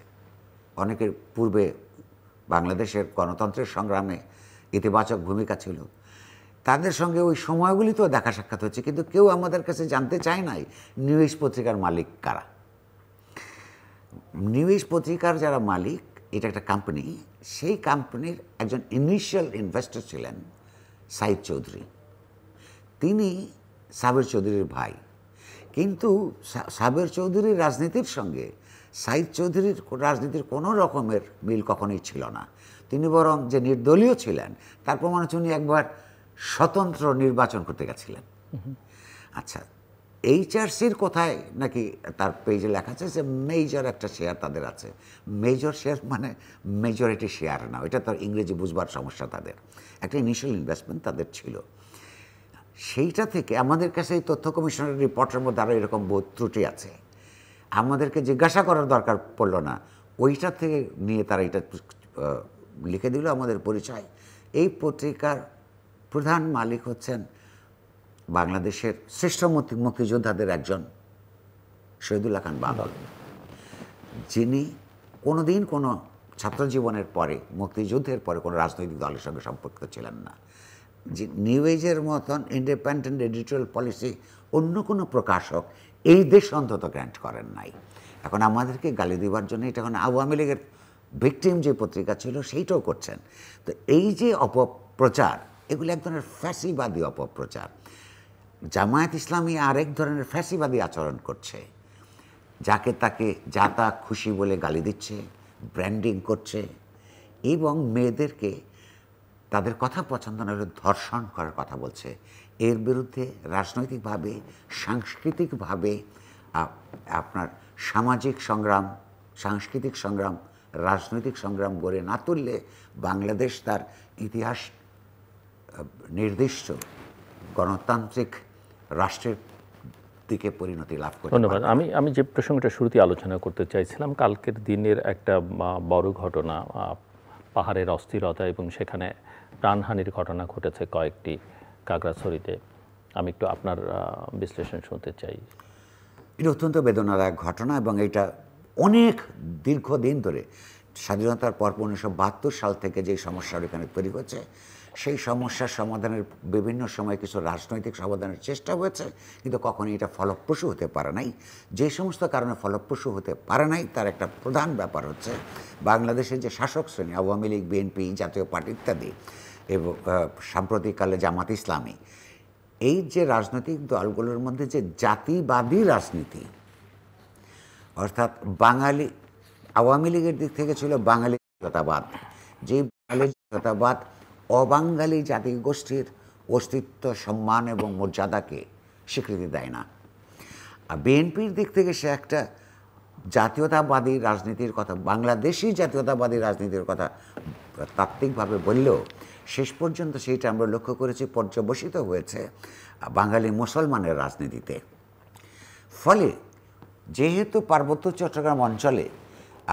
অনেকের পূর্বে বাংলাদেশের গণতন্ত্রের সংগ্রামে ইতিবাচক ভূমিকা ছিল, তাদের সঙ্গে ওই সময়গুলিতেও দেখা সাক্ষাৎ হচ্ছে, কিন্তু কেউ আমাদের কাছে জানতে চায় নাই নিউজ পত্রিকার মালিক কারা। নিউজ পত্রিকার যারা মালিক, এটা একটা কোম্পানি, সেই কোম্পানির একজন ইনিশিয়াল ইনভেস্টর ছিলেন সাইদ চৌধুরী। তিনি সাবের চৌধুরীর ভাই, কিন্তু সাবের চৌধুরীর রাজনীতির সঙ্গে সাইদ চৌধুরীর রাজনীতির কোনো রকমের মিল কখনোই ছিল না। তিনি বরং যে নির্দলীয় ছিলেন তার প্রমাণ হচ্ছে উনি একবার স্বতন্ত্র নির্বাচন করতে গেছিলেন। আচ্ছা, এইচআরসির কোথায় নাকি তার পেজে লেখা আছে যে মেজর একটা শেয়ার তাদের আছে। মেজর শেয়ার মানে মেজরিটি শেয়ার না, এটা তার ইংরেজি বুঝবার সমস্যা। তাদের একটা ইনিশিয়াল ইনভেস্টমেন্ট তাদের ছিল। সেইটা থেকে আমাদের কাছে এই তথ্য কমিশনের রিপোর্টের মধ্যে আরও এরকম বহুত ত্রুটি আছে, আমাদেরকে জিজ্ঞাসা করার দরকার পড়ল না, ওইটা থেকে নিয়ে তারা এটা লিখে দিল আমাদের পরিচয়। এই পত্রিকার প্রধান মালিক হচ্ছেন বাংলাদেশের শ্রেষ্ঠ মুক্তিযোদ্ধাদের একজন শহীদুল্লাহ খান বাদল, যিনি কোনোদিন কোনো ছাত্র জীবনের পরে মুক্তিযুদ্ধের পরে কোনো রাজনৈতিক দলের সঙ্গে সম্পর্কিত ছিলেন না। যে নিউ এজের মতন ইন্ডিপেন্ডেন্ট এডিটোরিয়াল পলিসি অন্য কোনো প্রকাশক এই দেশ অন্তত গ্র্যান্ট করেন নাই। এখন আমাদেরকে গালি দেওয়ার জন্য এটা এখন আওয়ামী লীগের ভিকটিম যে পত্রিকা ছিল সেইটাও করছেন। তো এই যে অপপ্রচার, এগুলো এক ধরনের ফ্যাসিবাদী অপপ্রচার। জামায়াত ইসলামী আরেক ধরনের ফ্যাসিবাদী আচরণ করছে, যাকে তাকে যা তা খুশি বলে গালি দিচ্ছে, ব্র্যান্ডিং করছে এবং মেয়েদেরকে তাদের কথা পছন্দ না হলে ধর্ষণ করার কথা বলছে। এর বিরুদ্ধে রাজনৈতিকভাবে, সাংস্কৃতিকভাবে আপনার সামাজিক সংগ্রাম, সাংস্কৃতিক সংগ্রাম, রাজনৈতিক সংগ্রাম গড়ে না তুললে বাংলাদেশ তার ইতিহাস নির্দিষ্ট গণতান্ত্রিক রাষ্ট্রের দিকে পরিণতি লাভ করে। ধন্যবাদ। আমি যে প্রসঙ্গটা শুরুতে আলোচনা করতে চাইছিলাম, কালকের দিনের একটা বড় ঘটনা, পাহাড়ের অস্থিরতা এবং সেখানে প্রাণহানির ঘটনা ঘটেছে কয়েকটি খাগড়াছড়িতে। আমি একটু আপনার বিশ্লেষণ শুনতে চাই। এটা অত্যন্ত বেদনাদায়ক ঘটনা এবং এটা অনেক দীর্ঘদিন ধরে স্বাধীনতার পর 1972 সাল থেকে যে সমস্যার এখানে তৈরি হয়েছে, সেই সমস্যার সমাধানের বিভিন্ন সময় কিছু রাজনৈতিক সমাধানের চেষ্টা হয়েছে, কিন্তু কখনোই এটা ফলপ্রসূ হতে পারে নাই। যে সমস্ত কারণে ফলপ্রসূ হতে পারে নাই তার একটা প্রধান ব্যাপার হচ্ছে বাংলাদেশের যে শাসক শ্রেণী, আওয়ামী লীগ, বিএনপি, জাতীয় পার্টি ইত্যাদি এবং সাম্প্রতিককালে জামাত ইসলামী, এই যে রাজনৈতিক দলগুলোর মধ্যে যে জাতিবাদী রাজনীতি, অর্থাৎ বাঙালি, আওয়ামী লীগের দিক থেকে ছিল বাঙালি জাতীয়তাবাদ, যে বাঙালি জাতীয়তাবাদ অবাঙালি জাতিগোষ্ঠীর অস্তিত্ব, সম্মান এবং মর্যাদাকে স্বীকৃতি দেয় না। আর বিএনপির দিক থেকে সে একটা জাতীয়তাবাদী রাজনীতির কথা, বাংলাদেশি জাতীয়তাবাদী রাজনীতির কথা তাত্ত্বিকভাবে বললেও শেষ পর্যন্ত সেইটা আমরা লক্ষ্য করেছি পর্যবসিত হয়েছে বাঙালি মুসলমানের রাজনীতিতে। ফলে যেহেতু পার্বত্য চট্টগ্রাম অঞ্চলে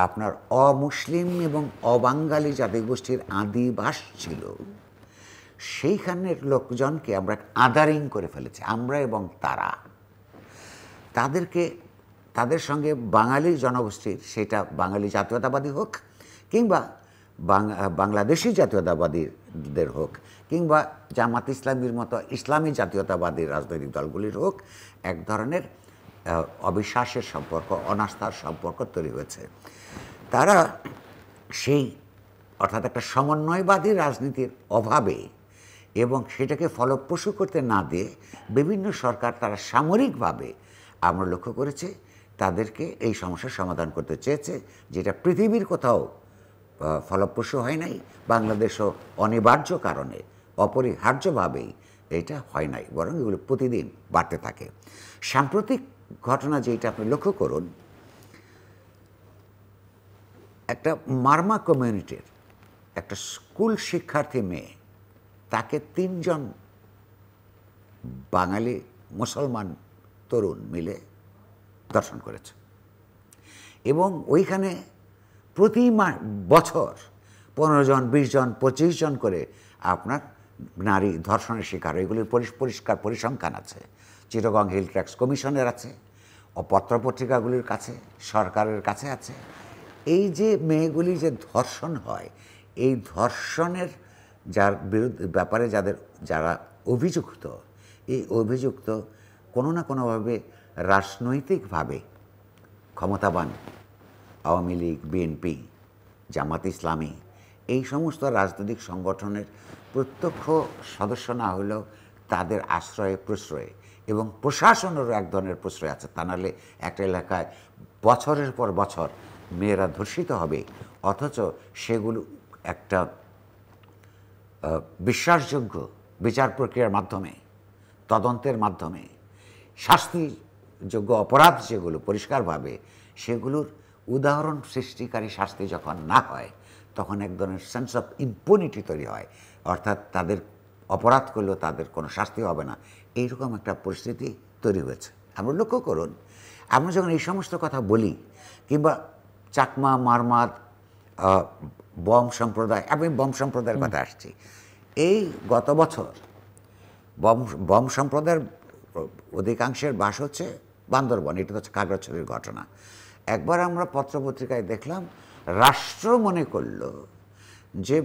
আপনার অমুসলিম এবং অবাঙালি জাতিগোষ্ঠীর আদিবাস ছিল, সেইখানের লোকজনকে আমরা আদারিং করে ফেলেছি, আমরা এবং তারা। তাদের সঙ্গে বাঙালি জনগোষ্ঠীর, সেটা বাঙালি জাতীয়তাবাদী হোক কিংবা বাংলাদেশি জাতীয়তাবাদীদের হোক কিংবা জামাত ইসলামীর মতো ইসলামী জাতীয়তাবাদী রাজনৈতিক দলগুলির হোক, এক ধরনের অবিশ্বাসের সম্পর্ক, অনাস্থার সম্পর্ক তৈরি হয়েছে। তারা সেই অর্থাৎ একটা সমন্বয়বাদী রাজনীতির অভাবে এবং সেটাকে ফলপ্রসূ করতে না দিয়ে বিভিন্ন সরকার তারা সামরিকভাবে, আমরা লক্ষ্য করেছি, তাদেরকে এই সমস্যার সমাধান করতে চেয়েছে, যেটা পৃথিবীর কোথাও ফলপ্রসূ হয় নাই, বাংলাদেশও অনিবার্য কারণে অপরিহার্যভাবেই এটা হয় নাই, বরং এগুলো প্রতিদিন বাড়তে থাকে। সাম্প্রতিক ঘটনা যেটা আপনি লক্ষ্য করুন, একটা মারমা কমিউনিটির একটা স্কুল শিক্ষার্থী মেয়ে, তাকে 3 জন বাঙালি মুসলমান তরুণ মিলে ধর্ষণ করেছে এবং ওইখানে প্রতি বছর 15 জন, 20 জন, 25 জন করে আপনার নারী ধর্ষণের শিকার, এগুলির পরিষ্কার পরিসংখ্যান আছে, চিটাগং হিল ট্র্যাক্স কমিশনের আছে, ও পত্রপত্রিকাগুলির কাছে, সরকারের কাছে আছে। এই যে মেয়েগুলি যে ধর্ষণ হয়, এই ধর্ষণের যার ব্যাপারে যারা অভিযুক্ত, এই অভিযুক্ত কোনো না কোনোভাবে রাজনৈতিকভাবে ক্ষমতাবান আওয়ামী লীগ, বিএনপি, জামাত ইসলামী, এই সমস্ত রাজনৈতিক সংগঠনের প্রত্যক্ষ সদস্য না হলেও তাদের আশ্রয়ে প্রশ্রয়ে এবং প্রশাসনেরও এক ধরনের প্রশ্রয় আছে। তা নাহলে একটা এলাকায় বছরের পর বছর মেয়েরা ধর্ষিত হবে, অথচ সেগুলো একটা বিশ্বাসযোগ্য বিচার প্রক্রিয়ার মাধ্যমে, তদন্তের মাধ্যমে, শাস্তিযোগ্য অপরাধ যেগুলো পরিষ্কারভাবে, সেগুলোর উদাহরণ সৃষ্টিকারী শাস্তি যখন না হয়, তখন এক ধরনের সেন্স অফ ইম্পুনিটি তৈরি হয়, অর্থাৎ তাদের অপরাধ করলেও তাদের কোনো শাস্তি হবে না, এইরকম একটা পরিস্থিতি তৈরি হয়েছে। আমরা লক্ষ্য করুন, আমরা যখন এই সমস্ত কথা বলি, কিংবা চাকমা, মারমাদ, বম সম্প্রদায়, আমি বম সম্প্রদায়ের কথা আসছি, এই গত বছর বম সম্প্রদায়ের অধিকাংশের বাস হচ্ছে বান্দরবন। এটা হচ্ছে খাগড়াছড়ির ঘটনা। একবার আমরা পত্রপত্রিকায় দেখলাম, রাষ্ট্র মনে করল যে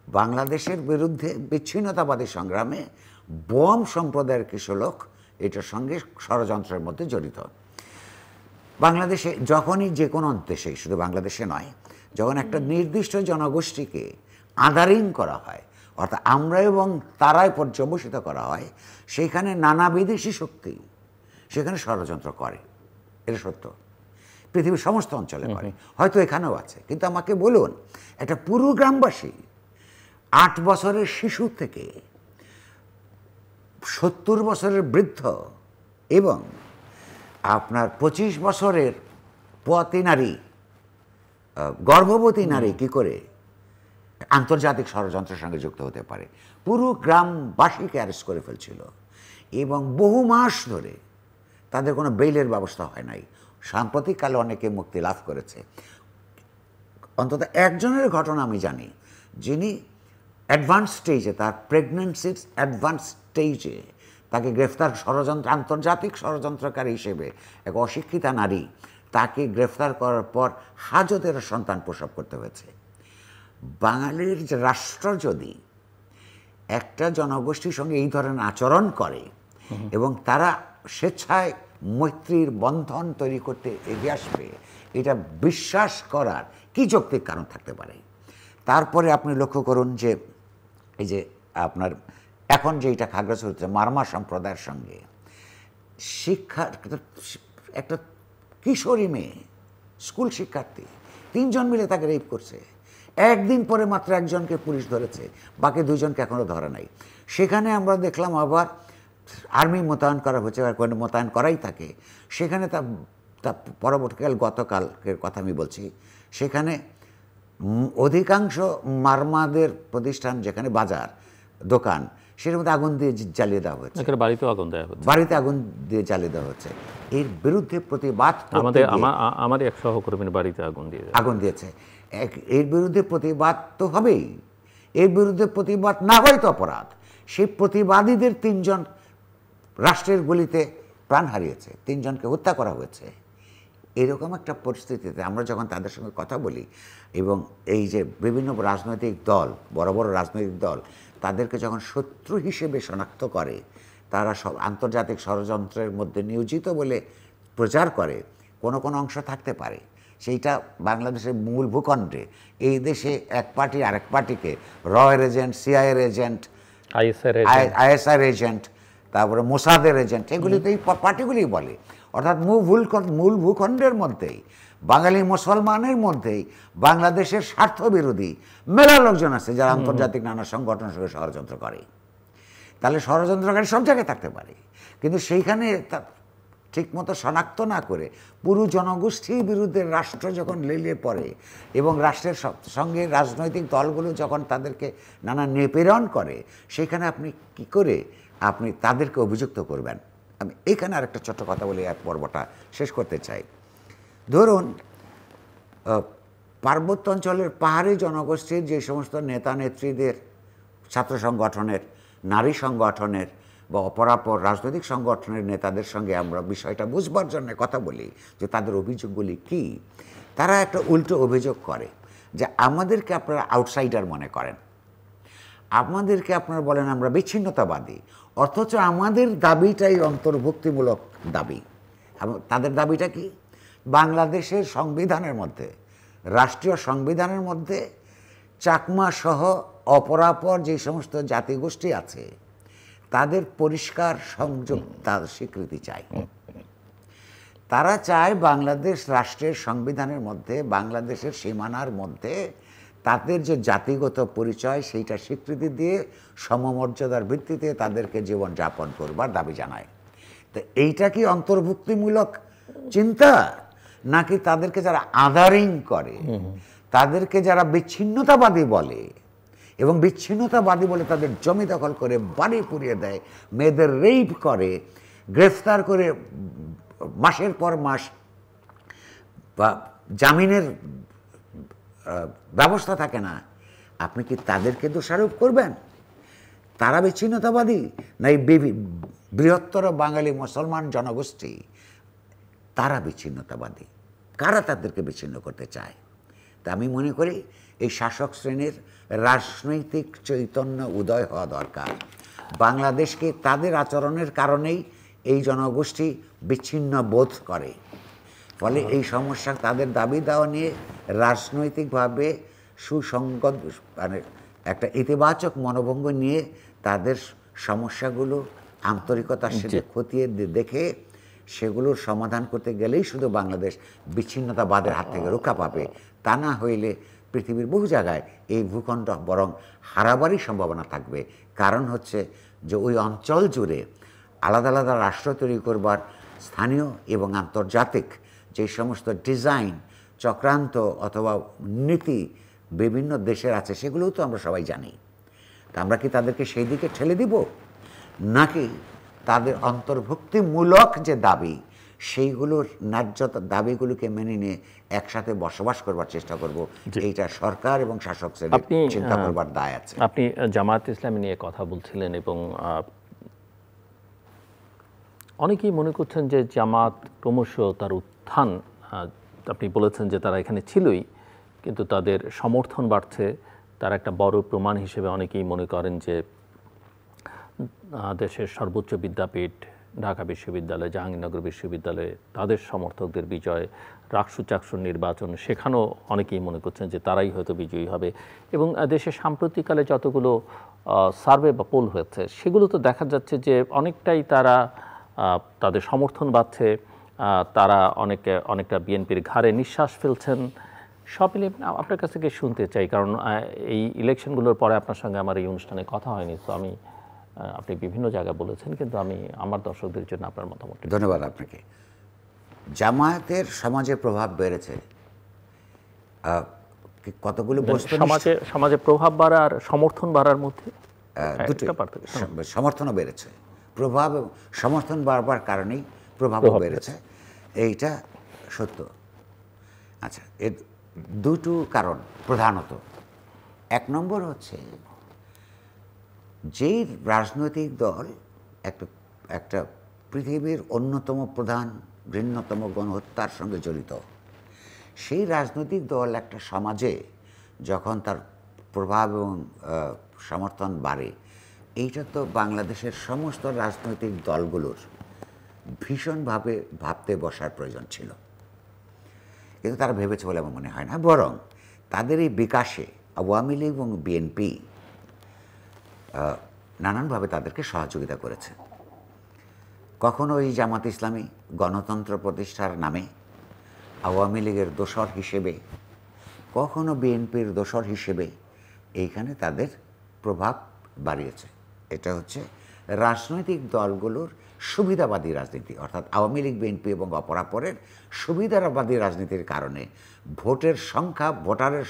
বাংলাদেশের বিরুদ্ধে বিচ্ছিন্নতাবাদী সংগ্রামে বম সম্প্রদায়ের কিছু লোক এটার সঙ্গে ষড়যন্ত্রের মধ্যে জড়িত। বাংলাদেশে যখনই, যে কোনো দেশে, শুধু বাংলাদেশে নয়, যখন একটা নির্দিষ্ট জনগোষ্ঠীকে আদারিং করা হয়, অর্থাৎ আমরা এবং তারাই পর্যবসিত করা হয়, সেইখানে নানা বিদেশি শক্তি সেখানে ষড়যন্ত্র করে। এটা সত্য, পৃথিবীর সমস্ত অঞ্চলে করে, হয়তো এখানেও আছে। কিন্তু আমাকে বলুন, একটা পুরো গ্রামবাসী 8 বছরের শিশু থেকে 70 বছরের বৃদ্ধ এবং আপনার 25 বছরের পোয়াতি নারী, গর্ভবতী নারী কি করে আন্তর্জাতিক ষড়যন্ত্রের সঙ্গে যুক্ত হতে পারে? পুরো গ্রামবাসীকে অ্যারেস্ট করে ফেলছিল এবং বহু মাস ধরে তাদের কোনো বেইলের ব্যবস্থা হয় নাই। সাম্প্রতিককালে অনেকে মুক্তি লাভ করেছে। অন্তত একজনের ঘটনা আমি জানি, যিনি অ্যাডভান্স স্টেজে, তার প্রেগন্যান্সির অ্যাডভান্স স্টেজে তাকে গ্রেফতার, আন্তর্জাতিক ষড়যন্ত্রকারী হিসেবে এক অশিক্ষিতা নারী, তাকে গ্রেফতার করার পর হাজতের সন্তান প্রসব করতে হয়েছে। বাঙালির রাষ্ট্র যদি একটা জনগোষ্ঠীর সঙ্গে এই ধরনের আচরণ করে এবং তারা স্বেচ্ছায় মৈত্রীর বন্ধন তৈরি করতে এগিয়ে আসবে, এটা বিশ্বাস করার কি যৌক্তিক কারণ থাকতে পারে? তারপরে আপনি লক্ষ্য করুন যে এই যে আপনার এখন যে এটা খাগড়াছড়িতে মারমা সম্প্রদায়ের সঙ্গে শিক্ষার একটা কিশোরী মেয়ে, স্কুল শিক্ষার্থী, 3 জন মিলে তাকে রেপ করছে। একদিন পরে মাত্র একজনকে পুলিশ ধরেছে, বাকি 2 জনকে এখনও ধরে নাই। সেখানে আমরা দেখলাম আবার আর্মি মোতায়েন করা হচ্ছে, আর কোনো মোতায়েন করাই থাকে। সেখানে তা পরবর্তীকাল, গতকালকের কথা আমি বলছি, সেখানে অধিকাংশ মারমাদের প্রতিষ্ঠান, যেখানে বাজার, দোকান, সেটার মধ্যে আগুন দিয়ে জ্বালিয়ে দেওয়া হচ্ছে। বাড়িতেও আগুন দেওয়া হচ্ছে, বাড়িতে আগুন দিয়ে জ্বালিয়ে দেওয়া হচ্ছে। এর বিরুদ্ধে প্রতিবাদ, আমার এক সহকর্মীর বাড়িতে আগুন দিয়েছে। এর বিরুদ্ধে প্রতিবাদ তো হবেই। এর বিরুদ্ধে প্রতিবাদ না হয় তো অপরাধ। সেই প্রতিবাদীদের 3 জন রাষ্ট্রের গুলিতে প্রাণ হারিয়েছে, 3 জনকে হত্যা করা হয়েছে। এরকম একটা পরিস্থিতিতে আমরা যখন তাদের সঙ্গে কথা বলি, এবং এই যে বিভিন্ন রাজনৈতিক দল, বড় বড় রাজনৈতিক দল, তাদেরকে যখন শত্রু হিসেবে শনাক্ত করে, তারা সব আন্তর্জাতিক ষড়যন্ত্রের মধ্যে নিয়োজিত বলে প্রচার করে, কোনো কোনো অংশ থাকতে পারে। সেইটা বাংলাদেশের মূল ভূখণ্ডে, এই দেশে এক পার্টি আরেক পার্টিকে রয়ের এজেন্ট, সিআইএর এজেন্ট, আইএসআর এজেন্ট, তারপরে মোসাদের এজেন্ট, এগুলি তো এই পার্টিগুলিই বলে। অর্থাৎ মূল ভূখণ্ডের মধ্যেই, বাঙালি মুসলমানের মধ্যেই বাংলাদেশের স্বার্থ বিরোধী মেলা লোকজন আছে, যারা আন্তর্জাতিক নানা সংগঠনের সঙ্গে ষড়যন্ত্র করে। তাহলে ষড়যন্ত্রকারী সব জায়গায় থাকতে পারে, কিন্তু সেইখানে ঠিকমতো শনাক্ত না করে পুরো জনগোষ্ঠীর বিরুদ্ধে রাষ্ট্র যখন লেলিয়ে পড়ে, এবং রাষ্ট্রের সঙ্গে রাজনৈতিক দলগুলো যখন তাদেরকে নানা নিপীড়ন করে, সেখানে আপনি কি করে আপনি তাদেরকে অভিযুক্ত করবেন? আমি এখানে আরেকটা ছোট্ট কথা বলে এক পর্বটা শেষ করতে চাই। ধরুন, পার্বত্য অঞ্চলের পাহাড়ি জনগোষ্ঠীর যে সমস্ত নেতা নেত্রীদের, ছাত্র সংগঠনের, নারী সংগঠনের বা অপরাপর রাজনৈতিক সংগঠনের নেতাদের সঙ্গে আমরা বিষয়টা বুঝবার জন্য কথা বলি যে তাদের অভিযোগগুলি কি, তারা একটা উল্টো অভিযোগ করে যে আমাদেরকে আপনারা আউটসাইডার মনে করেন, আমাদেরকে আপনারা বলেন আমরা বিচ্ছিন্নতাবাদী, অথচ আমাদের দাবিটাই অন্তর্ভুক্তিমূলক দাবি। তাদের দাবিটা কি? বাংলাদেশের সংবিধানের মধ্যে, রাষ্ট্রীয় সংবিধানের মধ্যে চাকমা সহ অপরাপর যে সমস্ত জাতিগোষ্ঠী আছে তাদের পরিষ্কার সংযোগ তার স্বীকৃতি চাই। তারা চায় বাংলাদেশ রাষ্ট্রের সংবিধানের মধ্যে, বাংলাদেশের সীমানার মধ্যে তাদের যে জাতিগত পরিচয় সেইটা স্বীকৃতি দিয়ে সমমর্যাদার ভিত্তিতে তাদেরকে জীবনযাপন করবার দাবি জানায়। তো এইটা কি অন্তর্ভুক্তিমূলক চিন্তা, নাকি তাদেরকে যারা আদারিং করে, তাদেরকে যারা বিচ্ছিন্নতাবাদী বলে এবং বিচ্ছিন্নতাবাদী বলে তাদের জমি দখল করে বাড়ি পুড়িয়ে দেয়, মেয়েদের রেপ করে, গ্রেফতার করে মাসের পর মাস বা জামিনের ব্যবস্থা থাকে না, আপনি কি তাদেরকে দোষারোপ করবেন? তারা বিচ্ছিন্নতাবাদী, না এই বৃহত্তর বাঙালি মুসলমান জনগোষ্ঠী তারা বিচ্ছিন্নতাবাদী? কারা তাদেরকে বিচ্ছিন্ন করতে চায়? তা আমি মনে করি এই শাসক শ্রেণীর রাজনৈতিক চৈতন্য উদয় হওয়া দরকার। বাংলাদেশকে তাদের আচরণের কারণেই এই জনগোষ্ঠী বিচ্ছিন্ন বোধ করে, ফলে এই সমস্যা তাদের দাবি দেওয়া নিয়ে রাজনৈতিকভাবে সুসংগত মানে একটা ইতিবাচক মনোভঙ্গ নিয়ে তাদের সমস্যাগুলো আন্তরিকতার সাথে খতিয়ে দেখে সেগুলোর সমাধান করতে গেলেই শুধু বাংলাদেশ বিচ্ছিন্নতাবাদের হাত থেকে রক্ষা পাবে। তা না হইলে পৃথিবীর বহু জায়গায় এই ভূখণ্ড বরং হারাবারই সম্ভাবনা থাকবে। কারণ হচ্ছে যে ওই অঞ্চল জুড়ে আলাদা আলাদা রাষ্ট্র তৈরি করবার স্থানীয় এবং আন্তর্জাতিক যে সমস্ত ডিজাইন, চক্রান্ত অথবা নীতি বিভিন্ন দেশের আছে, সেগুলোও তো আমরা সবাই জানি। তা আমরা কি তাদেরকে সেই দিকে ঠেলে দিব, নাকি তাদের অন্তর্ভুক্তিমূলক যে দাবি সেইগুলোর ন্যায্যতা দাবিগুলোকে মেনে নিয়ে একসাথে বসবাস করবার চেষ্টা করব? এইটা সরকার এবং শাসক শ্রেণীর চিন্তা করবার দায় আছে। আপনি জামায়াত ইসলামী নিয়ে কথা বলছিলেন এবং অনেকেই মনে করছেন যে জামাত ক্রমশ তার উত্থান, আপনি বলেছেন যে তারা এখানে ছিলই, কিন্তু তাদের সমর্থন বাড়ছে। তার একটা বড় প্রমাণ হিসেবে অনেকেই মনে করেন যে দেশের সর্বোচ্চ বিদ্যাপীঠ ঢাকা বিশ্ববিদ্যালয়, জাহাঙ্গীরনগর বিশ্ববিদ্যালয়ে তাদের সমর্থকদের বিজয়, রাকসু চাকসুর নির্বাচন, সেখানেও অনেকেই মনে করছেন যে তারাই হয়তো বিজয়ী হবে। এবং দেশের সাম্প্রতিককালে যতগুলো সার্ভে বা পোল হয়েছে সেগুলো তো দেখা যাচ্ছে যে অনেকটাই তারা তাদের সমর্থন বাড়ছে, তারা অনেকটা বিএনপির ঘাড়ে নিঃশ্বাস ফেলছেন। সব মিলিয়ে আপনার কাছ থেকে শুনতে চাই, কারণ এই ইলেকশনগুলোর পরে আপনার সঙ্গে আমার এই অনুষ্ঠানে কথা হয়নি, তো আপনি বিভিন্ন জায়গায় বলেছেন, কিন্তু আমি আমার দর্শকদের জন্য আপনার মতামত। ধন্যবাদ আপনাকে। জামায়াতের সমাজে প্রভাব বেড়েছে, কতগুলো সমাজে প্রভাব বাড়া আর সমর্থন বাড়ার মধ্যে দুটো সমর্থনও বেড়েছে, প্রভাব সমর্থন বাড়বার কারণেই প্রভাবও বেড়েছে, এইটা সত্য। আচ্ছা, এর দুটো কারণ প্রধানত। এক নম্বর হচ্ছে যেই রাজনৈতিক দল একটা পৃথিবীর অন্যতম প্রধান ঘৃণ্যতম গণহত্যার সঙ্গে জড়িত, সেই রাজনৈতিক দল একটা সমাজে যখন তার প্রভাব এবং সমর্থন বাড়ে, এইটা তো বাংলাদেশের সমস্ত রাজনৈতিক দলগুলোর ভীষণভাবে ভাবতে বসার প্রয়োজন ছিল, কিন্তু তারা ভেবেছে বলে আমার মনে হয় না। বরং তাদের এই বিকাশে আওয়ামী লীগ এবং বিএনপি নানানভাবে তাদেরকে সহযোগিতা করেছে। কখনো এই জামাত ইসলামী গণতন্ত্র প্রতিষ্ঠার নামে আওয়ামী লীগের দোসর হিসেবে, কখনো বিএনপির দোসর হিসেবে এইখানে তাদের প্রভাব বাড়িয়েছে। এটা হচ্ছে রাজনৈতিক দলগুলোর সুবিধাবাদী রাজনীতি, অর্থাৎ আওয়ামী লীগ, বিএনপি এবং অপরাপরের সুবিধাবাদী রাজনীতির কারণে, ভোটারের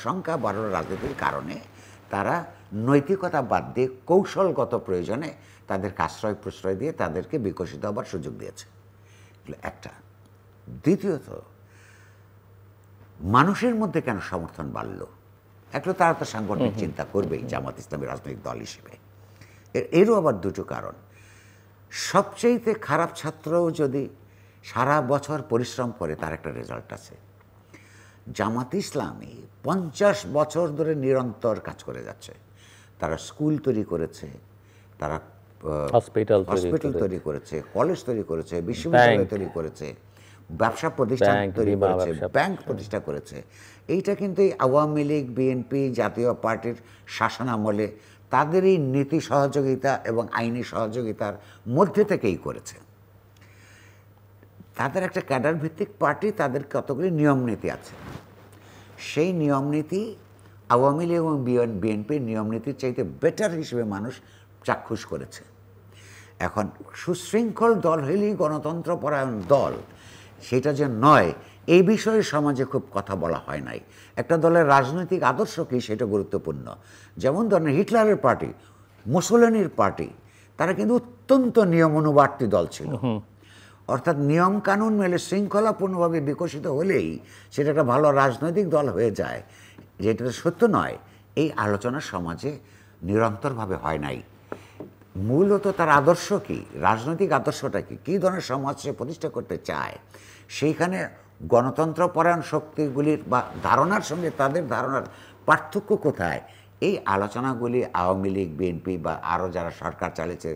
সংখ্যা বাড়ানোর রাজনীতির কারণে তারা নৈতিকতা বাদ দিয়ে কৌশলগত প্রয়োজনে তাদেরকে আশ্রয় প্রশ্রয় দিয়ে তাদেরকে বিকশিত হবার সুযোগ দিয়েছে, একটা। দ্বিতীয়ত, মানুষের মধ্যে কেন সমর্থন বাড়ল? একটা তারা তো সাংগঠনিক চিন্তা করবেই জামাত ইসলামী রাজনৈতিক দল হিসেবে। এরও আবার দুটো কারণ। সবচেয়ে খারাপ ছাত্রও যদি সারা বছর পরিশ্রম করে, তার একটা রেজাল্ট আছে। জামাত ইসলামী 50 বছর ধরে নিরন্তর কাজ করে যাচ্ছে। তারা স্কুল তৈরি করেছে, তারা হসপিটাল তৈরি করেছে, কলেজ তৈরি করেছে, বিশ্ববিদ্যালয় তৈরি করেছে, ব্যবসা প্রতিষ্ঠান তৈরি করেছে, ব্যাংক প্রতিষ্ঠা করেছে। এইটা কিন্তু এই আওয়ামী লীগ, বিএনপি, জাতীয় পার্টির শাসনামলে তাদের এই নীতি সহযোগিতা এবং আইনি সহযোগিতার মধ্যে থেকেই করেছে। তাদের একটা ক্যাডার ভিত্তিক পার্টি, তাদের কতগুলি নিয়ম নীতি আছে। সেই নিয়ম নীতি আওয়ামী লীগ এবং বিএনপির নিয়ম নীতির চাইতে বেটার হিসেবে মানুষ চাক্ষুষ করেছে। এখন সুশৃঙ্খল দল হলেই গণতন্ত্রপরায়ণ দল, সেটা যে নয় এই বিষয়ে সমাজে খুব কথা বলা হয় নাই। একটা দলের রাজনৈতিক আদর্শ কী সেটা গুরুত্বপূর্ণ। যেমন ধরেন হিটলারের পার্টি, মুসোলিনির পার্টি, তারা কিন্তু অত্যন্ত নিয়ম অনুবর্তী দল ছিল। অর্থাৎ নিয়ম কানুন মেলে শৃঙ্খলাপূর্ণভাবে বিকশিত হলেই সেটা একটা ভালো রাজনৈতিক দল হয়ে যায়, যেটা সত্য নয়। এই আলোচনা সমাজে নিরন্তরভাবে হয় নাই। মূলত তার আদর্শ কী, রাজনৈতিক আদর্শটা কী, কী ধরনের সমাজ সে প্রতিষ্ঠা করতে চায়, সেইখানে গণতন্ত্রপরায়ণ শক্তিগুলির বা ধারণার সঙ্গে তাদের ধারণার পার্থক্য কোথায়, এই আলোচনাগুলি আওয়ামী লীগ, বিএনপি বা আরও যারা সরকার চালিয়েছে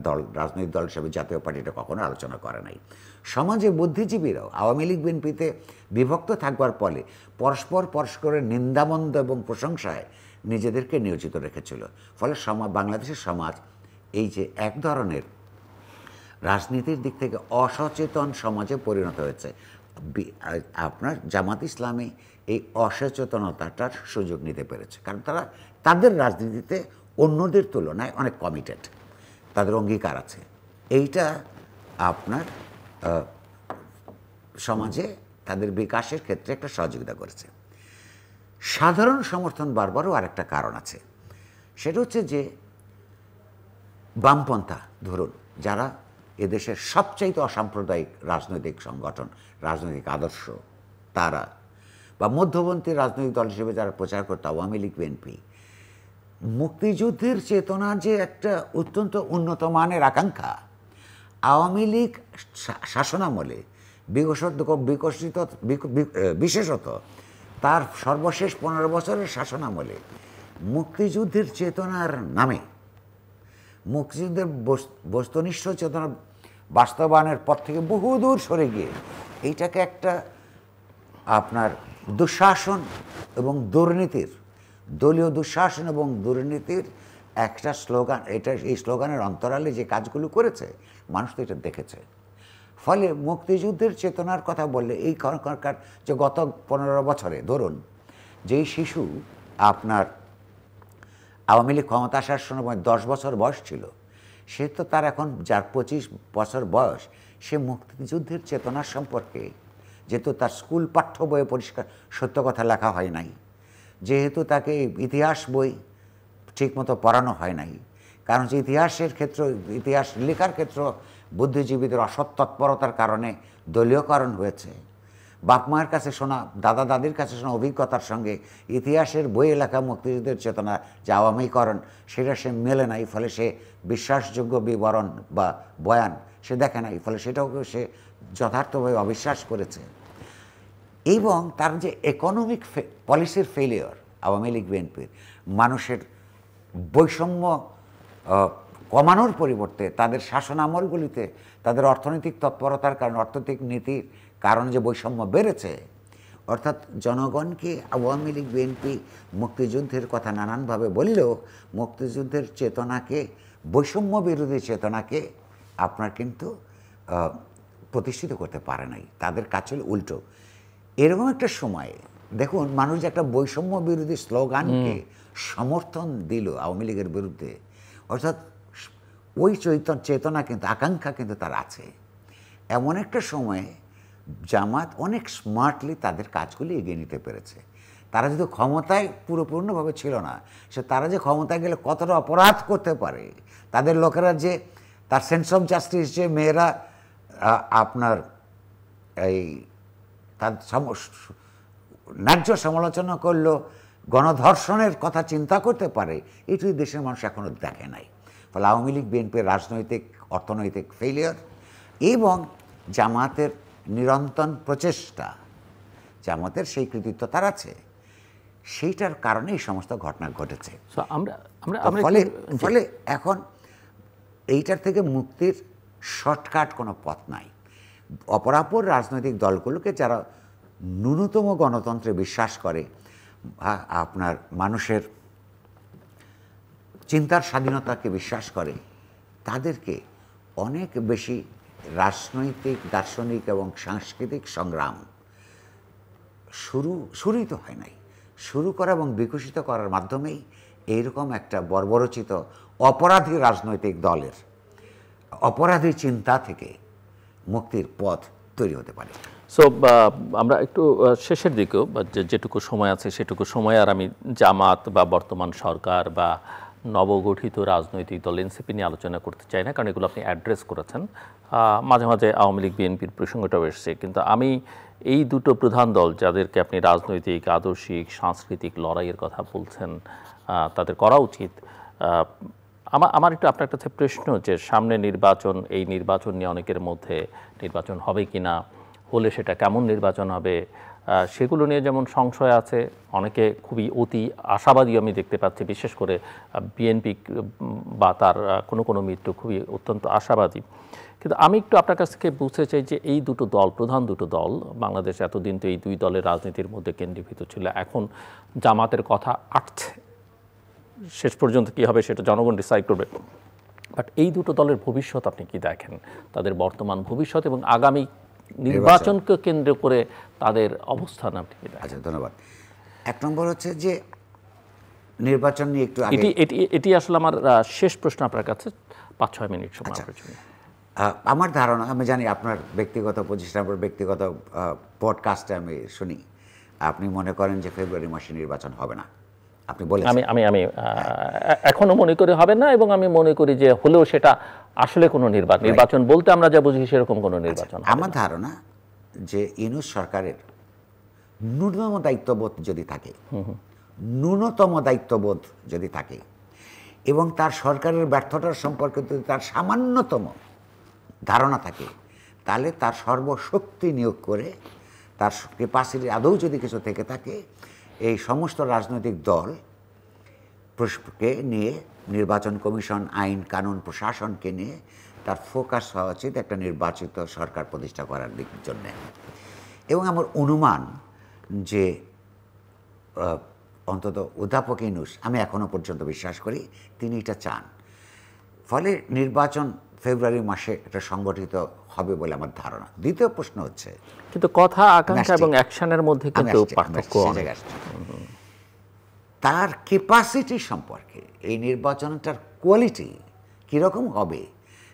দল, রাজনৈতিক দল হিসেবে জাতীয় পার্টিটা কখনো আলোচনা করে নাই। সমাজে বুদ্ধিজীবীরাও আওয়ামী লীগ বিএনপিতে বিভক্ত থাকবার ফলে পরস্পরের নিন্দামন্দ এবং প্রশংসায় নিজেদেরকে নিয়োজিত রেখেছিল। ফলে বাংলাদেশের সমাজ এই যে এক ধরনের রাজনীতির দিক থেকে অসচেতন সমাজে পরিণত হয়েছে। আপনার জামাত ইসলামী এই অসচেতনতাটার সুযোগ নিতে পেরেছে, কারণ তারা তাদের রাজনীতিতে অন্যদের তুলনায় অনেক কমিটেড, তাদের অঙ্গীকার আছে। এইটা আপনার সমাজে তাদের বিকাশের ক্ষেত্রে একটা সহযোগিতা করেছে। সাধারণ সমর্থন বারবারও আরেকটা কারণ আছে, সেটা হচ্ছে যে বামপন্থা ধরুন, যারা এদেশের সবচাইতে অসাম্প্রদায়িক রাজনৈতিক সংগঠন, রাজনৈতিক আদর্শ, তারা বা মধ্যপন্থী রাজনৈতিক দল হিসেবে যারা প্রচার করতো আওয়ামী লীগ, বিএনপি, মুক্তিযুদ্ধের চেতনা যে একটা অত্যন্ত উন্নত মানের আকাঙ্ক্ষা, আওয়ামী লীগ শাসনামলে বিশেষত তার সর্বশেষ 15 বছরের শাসনামলে মুক্তিযুদ্ধের চেতনার নামে, মুক্তিযুদ্ধের বস্তুনিষ্ঠ চেতনা বাস্তবায়নের পর থেকে বহুদূর সরে গিয়ে এইটাকে একটা আপনার দুঃশাসন এবং দুর্নীতির, দলীয় দুঃশাসন এবং দুর্নীতির একটা স্লোগান, এই স্লোগানের অন্তরালে যে কাজগুলো করেছে মানুষ তো এটা দেখেছে। ফলে মুক্তিযুদ্ধের চেতনার কথা বললে এই কারণ যে গত 15 বছরে ধরুন যেই শিশু আপনার আওয়ামী লীগ ক্ষমতা আসার সময় 10 বছর বয়স ছিল, সে তো তার এখন যার 25 বছর বয়স, সে মুক্তিযুদ্ধের চেতনার সম্পর্কে, যেহেতু তার স্কুল পাঠ্য বইয়ে পরিষ্কার সত্য কথা লেখা হয় নাই, যেহেতু তাকে ইতিহাস বই ঠিকমতো পড়ানো হয় নাই, কারণ যে ইতিহাসের ক্ষেত্র, ইতিহাস লেখার ক্ষেত্র বুদ্ধিজীবীদের অসৎ তৎপরতার কারণে দলীয়করণ হয়েছে। বাপ মায়ের কাছে শোনা, দাদা দাদির কাছে শোনা অভিজ্ঞতার সঙ্গে ইতিহাসের বইয়ে লেখা মুক্তিযুদ্ধের চেতনা যে আওয়ামীকরণ, সেটা সে মেলে নাই। ফলে সে বিশ্বাসযোগ্য বিবরণ বা বয়ান সে দেখে নাই, ফলে সেটাকে সে যথার্থভাবে অবিশ্বাস করেছে। এবং তার যে ইকোনমিক পলিসির ফেলিওর আওয়ামী লীগ বিএনপির, মানুষের বৈষম্য কমানোর পরিবর্তে তাদের শাসনামলগুলিতে তাদের অর্থনৈতিক তৎপরতার কারণে, অর্থনৈতিক নীতির কারণে যে বৈষম্য বেড়েছে, অর্থাৎ জনগণকে আওয়ামী লীগ বিএনপি মুক্তিযুদ্ধের কথা নানানভাবে বললেও মুক্তিযুদ্ধের চেতনাকে, বৈষম্য বিরোধী চেতনাকে আপনার কিন্তু প্রতিষ্ঠিত করতে পারে নাই। তাদের কাজ ছিল উল্টো। এরকম একটা সময়ে দেখুন, মানুষ যে একটা বৈষম্য বিরোধী স্লোগানকে সমর্থন দিল আওয়ামী লীগের বিরুদ্ধে, অর্থাৎ ওই চেতনা কিন্তু, আকাঙ্ক্ষা কিন্তু তার আছে। এমন একটা সময়ে জামাত অনেক স্মার্টলি তাদের কাজগুলি এগিয়ে নিতে পেরেছে। তারা যদি ক্ষমতায় পুরোপূর্ণভাবে ছিল না, সে তারা যে ক্ষমতায় গেলে কতটা অপরাধ করতে পারে, তাদের লোকেরা যে তার সেন্স অফ জাস্টিস, যে মেয়েরা আপনার এই তার ন্যায্য সমালোচনা করলো, গণধর্ষণের কথা চিন্তা করতে পারে, এটি দেশের মানুষ এখনও দেখে নাই। ফলে আওয়ামী লীগ বিএনপির রাজনৈতিক অর্থনৈতিক ফেলিয়ার এবং জামাতের নিরন্তর প্রচেষ্টা, জামাতের সেই কৃতিত্ব তার আছে, সেইটার কারণে এই সমস্ত ঘটনা ঘটেছে। ফলে এখন এইটার থেকে মুক্তির শর্টকাট কোনো পথ নাই। অপরাপর রাজনৈতিক দলগুলোকে যারা ন্যূনতম গণতন্ত্রে বিশ্বাস করে, আপনার মানুষের চিন্তার স্বাধীনতাকে বিশ্বাস করে তাদেরকে অনেক বেশি রাজনৈতিক, দার্শনিক এবং সাংস্কৃতিক সংগ্রাম শুরুই তো হয় নাই, শুরু করা এবং বিকশিত করার মাধ্যমেই এইরকম একটা বর্বরচিত অপরাধী রাজনৈতিক দলের অপরাধী চিন্তা থেকে মুক্তির পথ তৈরি হতে পারে। সো আমরা একটু শেষের দিকেও যেটুকু সময় আছে সেটুকু সময় আর আমি জামাত বা বর্তমান সরকার বা নবগঠিত রাজনৈতিক দল এনসিপি নিয়ে আলোচনা করতে চাই না, কারণ এগুলো আপনি অ্যাড্রেস করেছেন। মাঝে মাঝে আওয়ামী লীগ বিএনপির প্রসঙ্গটাও এসেছে, কিন্তু আমি এই দুটো প্রধান দল যাদেরকে আপনি রাজনৈতিক, আদর্শিক, সাংস্কৃতিক লড়াইয়ের কথা বলছেন, তাদের করা উচিত। আমার একটু আপনার কাছে প্রশ্ন যে সামনে নির্বাচন, এই নির্বাচন নিয়ে অনেকের মধ্যে নির্বাচন হবে কি না, হলে সেটা কেমন নির্বাচন হবে, সেগুলো নিয়ে যেমন সংশয় আছে, অনেকে খুবই অতি আশাবাদী আমি দেখতে পাচ্ছি, বিশেষ করে বিএনপি বা তার কোনো মিত্র খুবই অত্যন্ত আশাবাদী। কিন্তু আমি একটু আপনার কাছ থেকে বুঝতে চাই যে এই দুটো দল, প্রধান দুটো দল, বাংলাদেশ এতদিন তো এই দুই দলের রাজনীতির মধ্যে কেন্দ্রীভূত ছিল, এখন জামাতের কথা আসছে, শেষ পর্যন্ত কী হবে সেটা জনগণ ডিসাইড করবে। বাট এই দুটো দলের ভবিষ্যৎ আপনি কি দেখেন, তাদের বর্তমান ভবিষ্যৎ এবং আগামী নির্বাচনকে কেন্দ্র করে তাদের অবস্থান আপনি কি দেখেন? আচ্ছা, ধন্যবাদ। এক নম্বর হচ্ছে যে নির্বাচন নিয়ে একটু আগে, এটি আসলে আমার শেষ প্রশ্ন আপনার কাছে, 5-6 মিনিট সময় আপনার জন্য। আমার ধারণা, আমি জানি আপনার ব্যক্তিগত পজিশন, আপনার ব্যক্তিগত পডকাস্টে আমি শুনি, আপনি মনে করেন যে ফেব্রুয়ারি মাসে নির্বাচন হবে না, আপনি বলেছেন। আমি এখনো মনে করি হবে না, এবং আমি মনে করি যে হলেও সেটা আসলে কোনো নির্বাচন বলতে আমরা যা বুঝি সেরকম কোনো নির্বাচন। আমার ধারণা যে ইউনূস সরকারের ন্যূনতম দায়িত্ববোধ যদি থাকে, ন্যূনতম দায়িত্ববোধ যদি থাকে এবং তার সরকারের ব্যর্থতার সম্পর্কে যদি তার সামান্যতম ধারণা থাকে, তাহলে তার সর্বশক্তি নিয়োগ করে, তার ক্যাপাসিটি আদৌ যদি কিছু থেকে থাকে, এই সমস্ত রাজনৈতিক দলকে নিয়ে, নির্বাচন কমিশন, আইন কানুন, প্রশাসনকে নিয়ে তার ফোকাস হওয়া উচিত একটা নির্বাচিত সরকার প্রতিষ্ঠা করার দিকের জন্যে। এবং আমার অনুমান যে অন্তত অধ্যাপক ইউনূস, আমি এখনও পর্যন্ত বিশ্বাস করি তিনি এটা চান। ফলে নির্বাচন ফেব্রুয়ারি মাসে এটা সংগঠিত হবে বলে আমার ধারণা। দ্বিতীয় প্রশ্ন হচ্ছে, কিন্তু কথা, আকাঙ্ক্ষা এবং অ্যাকশনের মধ্যে কিন্তু পার্থক্য অনেক। তার ক্যাপাসিটি সম্পর্কে, এই নির্বাচনটার কোয়ালিটি কীরকম হবে,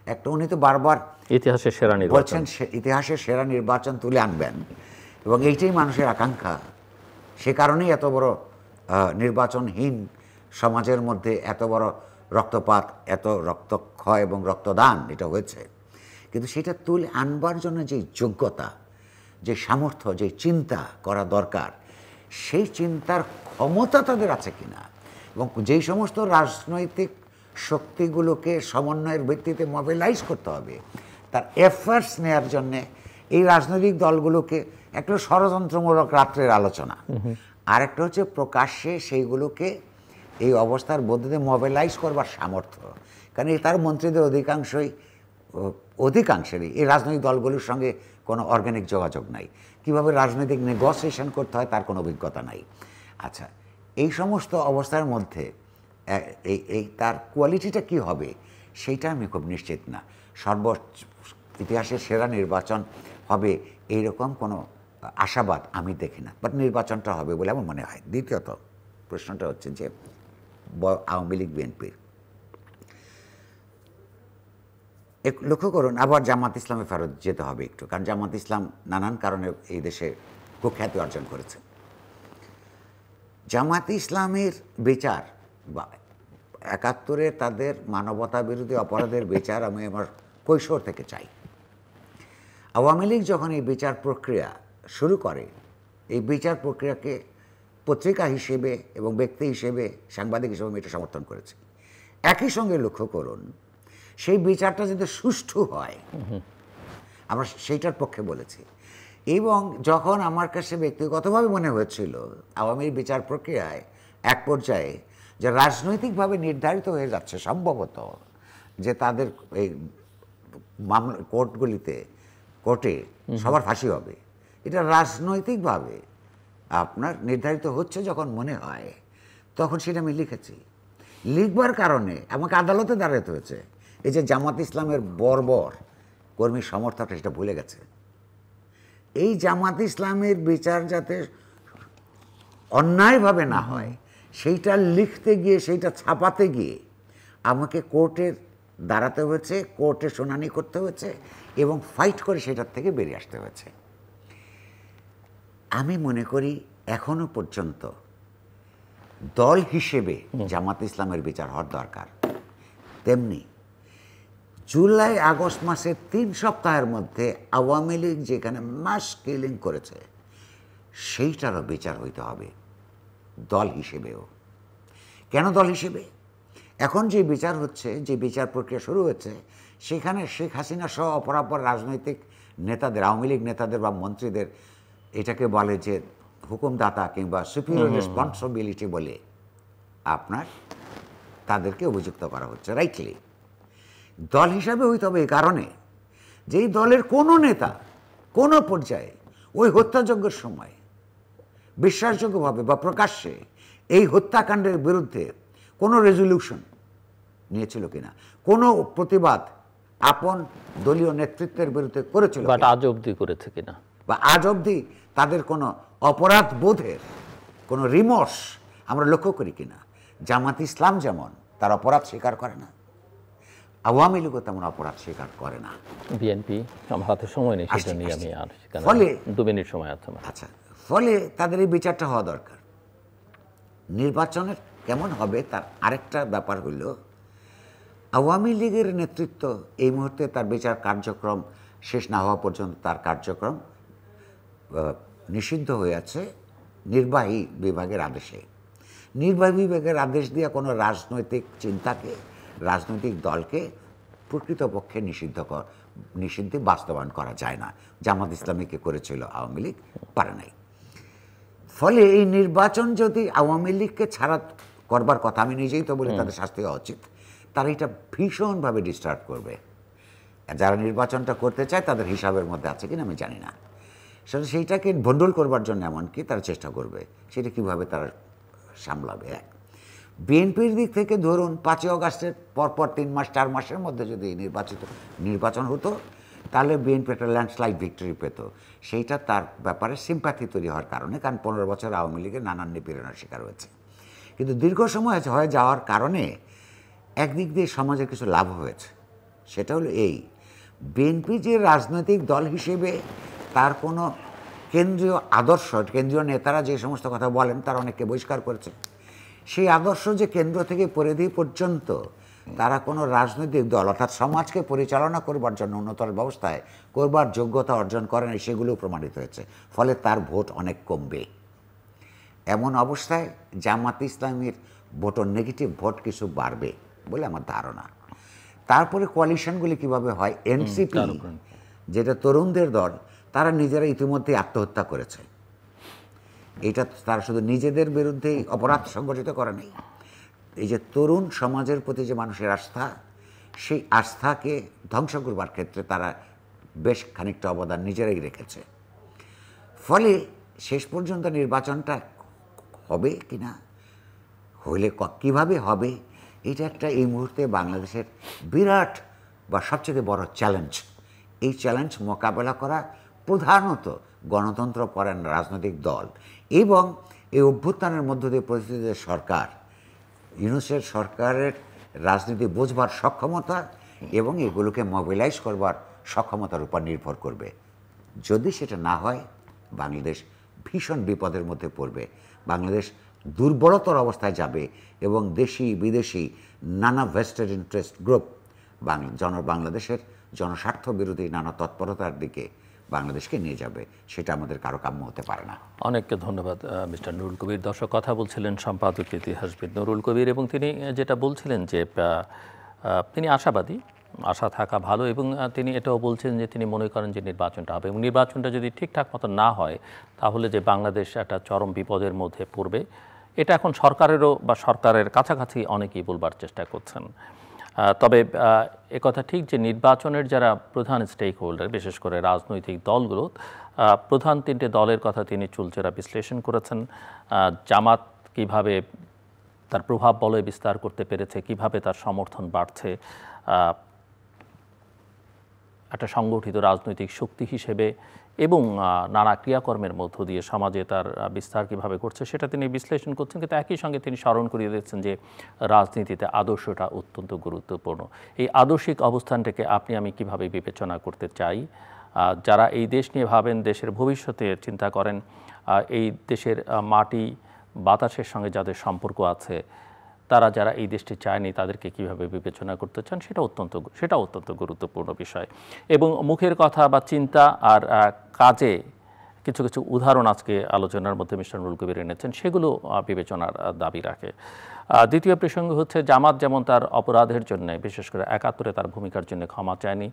একটা উনি তো বারবার ইতিহাসের সেরা নির্বাচন বলছেন, ইতিহাসের সেরা নির্বাচন তুলে আনবেন, এবং এইটাই মানুষের আকাঙ্ক্ষা। সে কারণেই এত বড় নির্বাচনহীন সমাজের মধ্যে এত বড় রক্তপাত, এত রক্তক্ষয় এবং রক্তদান এটা হয়েছে। কিন্তু সেটা তুলে আনবার জন্য যে যোগ্যতা, যে সামর্থ্য, যে চিন্তা করা দরকার, সেই চিন্তার ক্ষমতা তাদের আছে কিনা, এবং যেই সমস্ত রাজনৈতিক শক্তিগুলোকে সমন্বয়ের ভিত্তিতে মোবিলাইজ করতে হবে, তার এফার্টস নেওয়ার জন্যে এই রাজনৈতিক দলগুলোকে একটা ষড়যন্ত্রমূলক রাত্রের আলোচনা, আর একটা হচ্ছে প্রকাশ্যে সেইগুলোকে এই অবস্থার মধ্যে দিয়ে মোবিলাইজ করবার সামর্থ্য। কারণ তার মন্ত্রীদের অধিকাংশেরই এই রাজনৈতিক দলগুলোর সঙ্গে কোনো অর্গানিক যোগাযোগ নাই, কীভাবে রাজনৈতিক নেগোসিয়েশন করতে হয় তার কোনো অভিজ্ঞতা নাই। আচ্ছা, এই সমস্ত অবস্থার মধ্যে এই তার কোয়ালিটিটা কি হবে সেইটা আমি খুব নিশ্চিত না। ইতিহাসের সেরা নির্বাচন হবে এইরকম কোনো আশাবাদ আমি দেখি না, বাট নির্বাচনটা হবে বলে আমার মনে হয়। দ্বিতীয়ত প্রশ্নটা হচ্ছে যে আওয়ামী লীগ বিএনপির, লক্ষ্য করুন, আবার জামাত ইসলামে ফেরত যেতে হবে একটু, কারণ জামাত ইসলাম নানান কারণে এই দেশে কুখ্যাতি অর্জন করেছে। জামাত ইসলামের বিচার বা ৭১-এ তাদের মানবতা বিরোধী অপরাধের বিচার আমি আমার কৈশোর থেকে চাই। আওয়ামী লীগ যখন এই বিচার প্রক্রিয়া শুরু করে, এই বিচার প্রক্রিয়াকে পত্রিকা হিসেবে এবং ব্যক্তি হিসেবে, সাংবাদিক হিসেবে আমি এটা সমর্থন করেছি। একই সঙ্গে লক্ষ্য করুন, সেই বিচারটা যদি সুষ্ঠু হয়, আমরা সেইটার পক্ষে বলেছি। এবং যখন আমার কাছে ব্যক্তিগতভাবে মনে হয়েছিল আওয়ামীর বিচার প্রক্রিয়ায় এক পর্যায়ে যে রাজনৈতিকভাবে নির্ধারিত হয়ে যাচ্ছে সম্ভবত যে তাদের এই মামলা কোর্টে সবার ফাঁসি হবে, এটা রাজনৈতিকভাবে আপনার নির্ধারিত হচ্ছে যখন মনে হয়, তখন সেটা আমি লিখেছি। লিখবার কারণে আমাকে আদালতে দাঁড়াতে হয়েছে। এই যে জামাত ইসলামের বর্বর কর্মী সমর্থকরা সেটা ভুলে গেছে। এই জামাত ইসলামের বিচার যাতে অন্যায়ভাবে না হয় সেইটা লিখতে গিয়ে, সেইটা ছাপাতে গিয়ে আমাকে কোর্টের দাঁড়াতে হয়েছে, কোর্টে শুনানি করতে হয়েছে এবং ফাইট করে সেটার থেকে বেরিয়ে আসতে হয়েছে। আমি মনে করি এখনো পর্যন্ত দল হিসেবে জামাত ইসলামের বিচার হওয়ার দরকার। তেমনি জুলাই আগস্ট মাসের 3 সপ্তাহের মধ্যে আওয়ামী লীগ যেখানে মাস কিলিং করেছে সেইটারও বিচার হইতে হবে দল হিসেবেও। কেন দল হিসেবে? এখন যে বিচার হচ্ছে, যে বিচার প্রক্রিয়া শুরু হচ্ছে, সেখানে শেখ হাসিনা সহ অপরাপর রাজনৈতিক নেতাদের, আওয়ামী লীগ নেতাদের বা মন্ত্রীদের এটাকে বলে যে হুকুমদাতা কিংবা সুপিরিয়র রেসপন্সিবিলিটি বলে আপনার তাদেরকে অভিযুক্ত করা হচ্ছে রাইটলি। দল হিসাবে হইতে হবে এই কারণে যে এই দলের কোনো নেতা কোনো পর্যায়ে ওই হত্যাযজ্ঞের সময় বিশ্বাসযোগ্যভাবে বা প্রকাশ্যে এই হত্যাকাণ্ডের বিরুদ্ধে কোনো রেজলিউশন নিয়েছিল কিনা, কোনো প্রতিবাদ আপন দলীয় নেতৃত্বের বিরুদ্ধে করেছিল বাট আজ অবধি করেছে কিনা, বা আজ অবধি তাদের কোনো অপরাধ বোধের কোনো রিমর্স আমরা লক্ষ্য করি কিনা। জামাত ইসলাম যেমন তার অপরাধ স্বীকার করে না, আওয়ামী লীগও তেমন অপরাধ স্বীকার করে না। বিএনপি আমার হাতে সময় নেই, সেটা নিয়ে আমি আর ফলে 2 মিনিট সময় আছে। আচ্ছা, ফলে তাদের এই বিচারটা হওয়া দরকার। নির্বাচনের কেমন হবে তার আরেকটা ব্যাপার হইল আওয়ামী লীগের নেতৃত্ব এই মুহূর্তে তার বিচার কার্যক্রম শেষ না হওয়া পর্যন্ত তার কার্যক্রম নিষিদ্ধ হয়ে আছে নির্বাহী বিভাগের আদেশে। নির্বাহী বিভাগের আদেশ দিয়ে কোনো রাজনৈতিক চিন্তাকে, রাজনৈতিক দলকে প্রকৃতপক্ষে নিষিদ্ধে বাস্তবায়ন করা যায় না। জামাত ইসলামীকে করেছিল, আওয়ামী লীগ পারে নাই। ফলে এই নির্বাচন যদি আওয়ামী লীগকে ছাড়া করবার কথা, আমি নিজেই তো বলি তাদের শাস্তি হওয়া উচিত, তারা এটা ভীষণভাবে ডিস্টার্ব করবে। যারা নির্বাচনটা করতে চায় তাদের হিসাবের মধ্যে আছে কিনা আমি জানি না, সেইটাকে ভণ্ডুল করবার জন্য এমনকি তারা চেষ্টা করবে। সেটা কিভাবে তারা সামলাবে? বিএনপির দিক থেকে ধরুন 5ই আগস্টের পরপর 3 মাস 4 মাসের মধ্যে যদি নির্বাচন হতো তাহলে বিএনপি একটা ল্যান্ডস্লাইড ভিক্টরি পেত। সেইটা তার ব্যাপারে সিম্প্যাথি তৈরি হওয়ার কারণে, কারণ 15 বছর আওয়ামী লীগের নানান নিপীড়নের শিকার হয়েছে। কিন্তু দীর্ঘ সময় হয়ে যাওয়ার কারণে একদিক দিয়ে সমাজের কিছু লাভ হয়েছে। সেটা হলো এই, বিএনপি যে রাজনৈতিক দল হিসেবে তার কোনো কেন্দ্রীয় আদর্শ, কেন্দ্রীয় নেতারা যে সমস্ত কথা বলেন তার অনেককে বহিষ্কার করেছে। সেই আদর্শ যে কেন্দ্র থেকে পরিধি পর্যন্ত তারা কোনো রাজনৈতিক দল অর্থাৎ সমাজকে পরিচালনা করবার জন্য উন্নতর ব্যবস্থায় করবার যোগ্যতা অর্জন করে না, সেগুলো প্রমাণিত হয়েছে। ফলে তার ভোট অনেক কমবে। এমন অবস্থায় জামাত ইসলামীর ভোটও নেগেটিভ ভোট কিছু বাড়বে বলে আমার ধারণা। তারপরে কোয়ালিশনগুলি কিভাবে হয়, এনসিপি যেটা তরুণদের দল, তারা নিজেরা ইতিমধ্যে আত্মহত্যা করেছে। এটা তারা শুধু নিজেদের বিরুদ্ধেই অপরাধ সংগঠিত করে নেই, এই যে তরুণ সমাজের প্রতি যে মানুষের আস্থা, সেই আস্থাকে ধ্বংস করবার ক্ষেত্রে তারা বেশ খানিকটা অবদান নিজেরাই রেখেছে। ফলে শেষ পর্যন্ত নির্বাচনটা হবে কিনা, হলে কীভাবে হবে, এটা একটা এই মুহূর্তে বাংলাদেশের বিরাট বা সবচেয়ে বড় চ্যালেঞ্জ। এই চ্যালেঞ্জ মোকাবেলা করা প্রধানত গণতন্ত্রপরায়ণ রাজনৈতিক দল এবং এই অভ্যুত্থানের মধ্য দিয়ে পরিস্থিত সরকার, ইউনূসের সরকারের রাজনীতি বোঝবার সক্ষমতা এবং এগুলোকে মোবিলাইজ করবার সক্ষমতার উপর নির্ভর করবে। যদি সেটা না হয় বাংলাদেশ ভীষণ বিপদের মধ্যে পড়বে, বাংলাদেশ দুর্বলতর অবস্থায় যাবে এবং দেশি বিদেশি নানা ভেস্টেড ইন্টারেস্ট গ্রুপ বাংলাদেশের জনস্বার্থ বিরোধী নানা তৎপরতার দিকে বাংলাদেশকে নিয়ে যাবে। সেটা আমাদের কারো কাম্য হতে পারে না। অনেককে ধন্যবাদ মিস্টার নুরুল কবির। দর্শক, কথা বলছিলেন সম্পাদক ইতিহাসবিদ নুরুল কবির, এবং তিনি যেটা বলছিলেন যে তিনি আশাবাদী, আশা থাকা ভালো, এবং তিনি এটাও বলছেন যে তিনি মনে করেন যে নির্বাচনটা হবে, এবং নির্বাচনটা যদি ঠিকঠাক মতো না হয় তাহলে যে বাংলাদেশ একটা চরম বিপদের মধ্যে পড়বে, এটা এখন সরকারেরও বা সরকারের কাছাকাছি অনেকেই বলবার চেষ্টা করছেন। তবে একথা ঠিক যে নির্বাচনের যারা প্রধান স্টেক হোল্ডার, বিশেষ করে রাজনৈতিক দলগুলো, প্রধান 3টে দলের কথা তিনি চুলচেরা বিশ্লেষণ করেছেন। জামাত কিভাবে তার প্রভাব বলয় বিস্তার করতে পেরেছে, কিভাবে তার সমর্থন বাড়ছে একটা সংগঠিত রাজনৈতিক শক্তি হিসেবে, এবং নানা ক্রিয়াকর্মের মধ্য দিয়ে সমাজে তার বিস্তার কীভাবে করছে সেটা তিনি বিশ্লেষণ করছেন। কিন্তু একই সঙ্গে তিনি স্মরণ করিয়ে দিচ্ছেন যে রাজনীতিতে আদর্শটা অত্যন্ত গুরুত্বপূর্ণ। এই আদর্শিক অবস্থানটাকে আপনি আমি কিভাবে বিবেচনা করতে চাই, যারা এই দেশ নিয়ে ভাবেন, দেশের ভবিষ্যতের চিন্তা করেন, এই দেশের মাটি বাতাসের সঙ্গে যাদের সম্পর্ক আছে, তারা যারা এই দেশটি চায়নি তাদেরকে কিভাবে বিবেচনা করতে চান, সেটা অত্যন্ত গুরুত্বপূর্ণ বিষয়। এবং মুখের কথা বা চিন্তা আর কাজে কিছু কিছু উদাহরণ আজকে আলোচনার মধ্যে মিস্টার নুরুল কবির এনেছেন, সেগুলো বিবেচনার দাবি রাখে। দ্বিতীয় প্রসঙ্গ হচ্ছে জামাত যেমন তার অপরাধের জন্য, বিশেষ করে ৭১ তার ভূমিকার জন্য ক্ষমা চায়নি,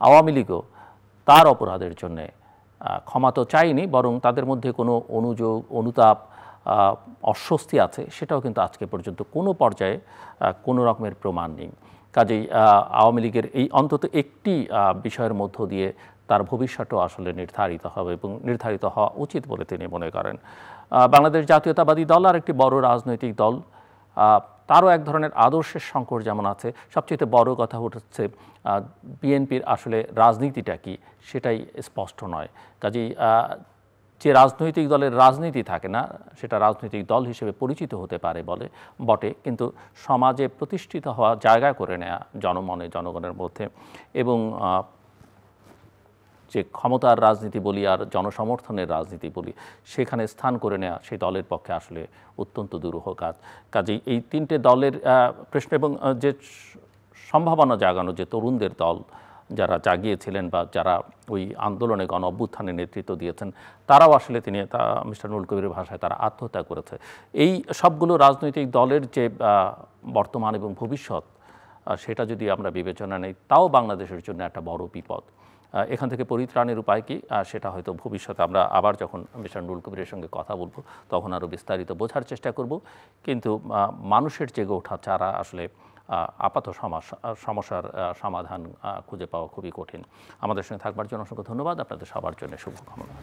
আওয়ামী লীগও তার অপরাধের জন্যে ক্ষমা তো চায়নি, বরং তাদের মধ্যে কোনো অনুযোগ, অনুতাপ, অস্বস্তি আছে, সেটাও কিন্তু আজকে পর্যন্ত কোনো পর্যায়ে কোনো রকমের প্রমাণ নেই। কাজেই আওয়ামী লীগের এই অন্তত একটি বিষয়ের মধ্য দিয়ে তার ভবিষ্যৎও আসলে নির্ধারিত হবে এবং নির্ধারিত হওয়া উচিত বলে তিনি মনে করেন। বাংলাদেশ জাতীয়তাবাদী দল আর একটি বড় রাজনৈতিক দল, তারও এক ধরনের আদর্শের সংকট যেমন আছে, সবচেয়ে বড় কথা হচ্ছে বিএনপির আসলে রাজনীতিটা কি সেটাই স্পষ্ট নয়। কাজেই যে রাজনৈতিক দলের রাজনীতি থাকে না, সেটা রাজনৈতিক দল হিসেবে পরিচিত হতে পারে বটে, কিন্তু সমাজে প্রতিষ্ঠিত হওয়া, জায়গা করে নেয়া জনমনে, জনগণের মধ্যে, এবং যে ক্ষমতার রাজনীতি বলি আর জনসমর্থনের রাজনীতি বলি, সেখানে স্থান করে নেওয়া সেই দলের পক্ষে আসলে অত্যন্ত দুরূহ কাজ। কাজেই এই তিনটে দলের প্রশ্ন এবং যে সম্ভাবনা জাগানো যে তরুণদের দল যারা জাগিয়েছিলেন বা যারা ওই আন্দোলনে গণ অভ্যুত্থানে নেতৃত্ব দিয়েছেন, তারাও আসলে মিস্টার নুরুল কবিরের ভাষায় তারা আত্মহত্যা করেছে। এই সবগুলো রাজনৈতিক দলের যে বর্তমান এবং ভবিষ্যৎ, সেটা যদি আমরা বিবেচনা নেই, তাও বাংলাদেশের জন্য একটা বড় বিপদ। এখান থেকে পরিত্রাণের উপায় কি, সেটা হয়তো ভবিষ্যতে আমরা আবার যখন মিস্টার নুরুল কবিরের সঙ্গে কথা বলবো তখন আরও বিস্তারিত বোঝার চেষ্টা করব। কিন্তু মানুষের জেগে ওঠা ছাড়া আসলে আপাত সমস্যার সমাধান খুঁজে পাওয়া খুবই কঠিন। আমাদের সঙ্গে থাকবার জন্য অসংখ্য ধন্যবাদ। আপনাদের সবার জন্য শুভকামনা।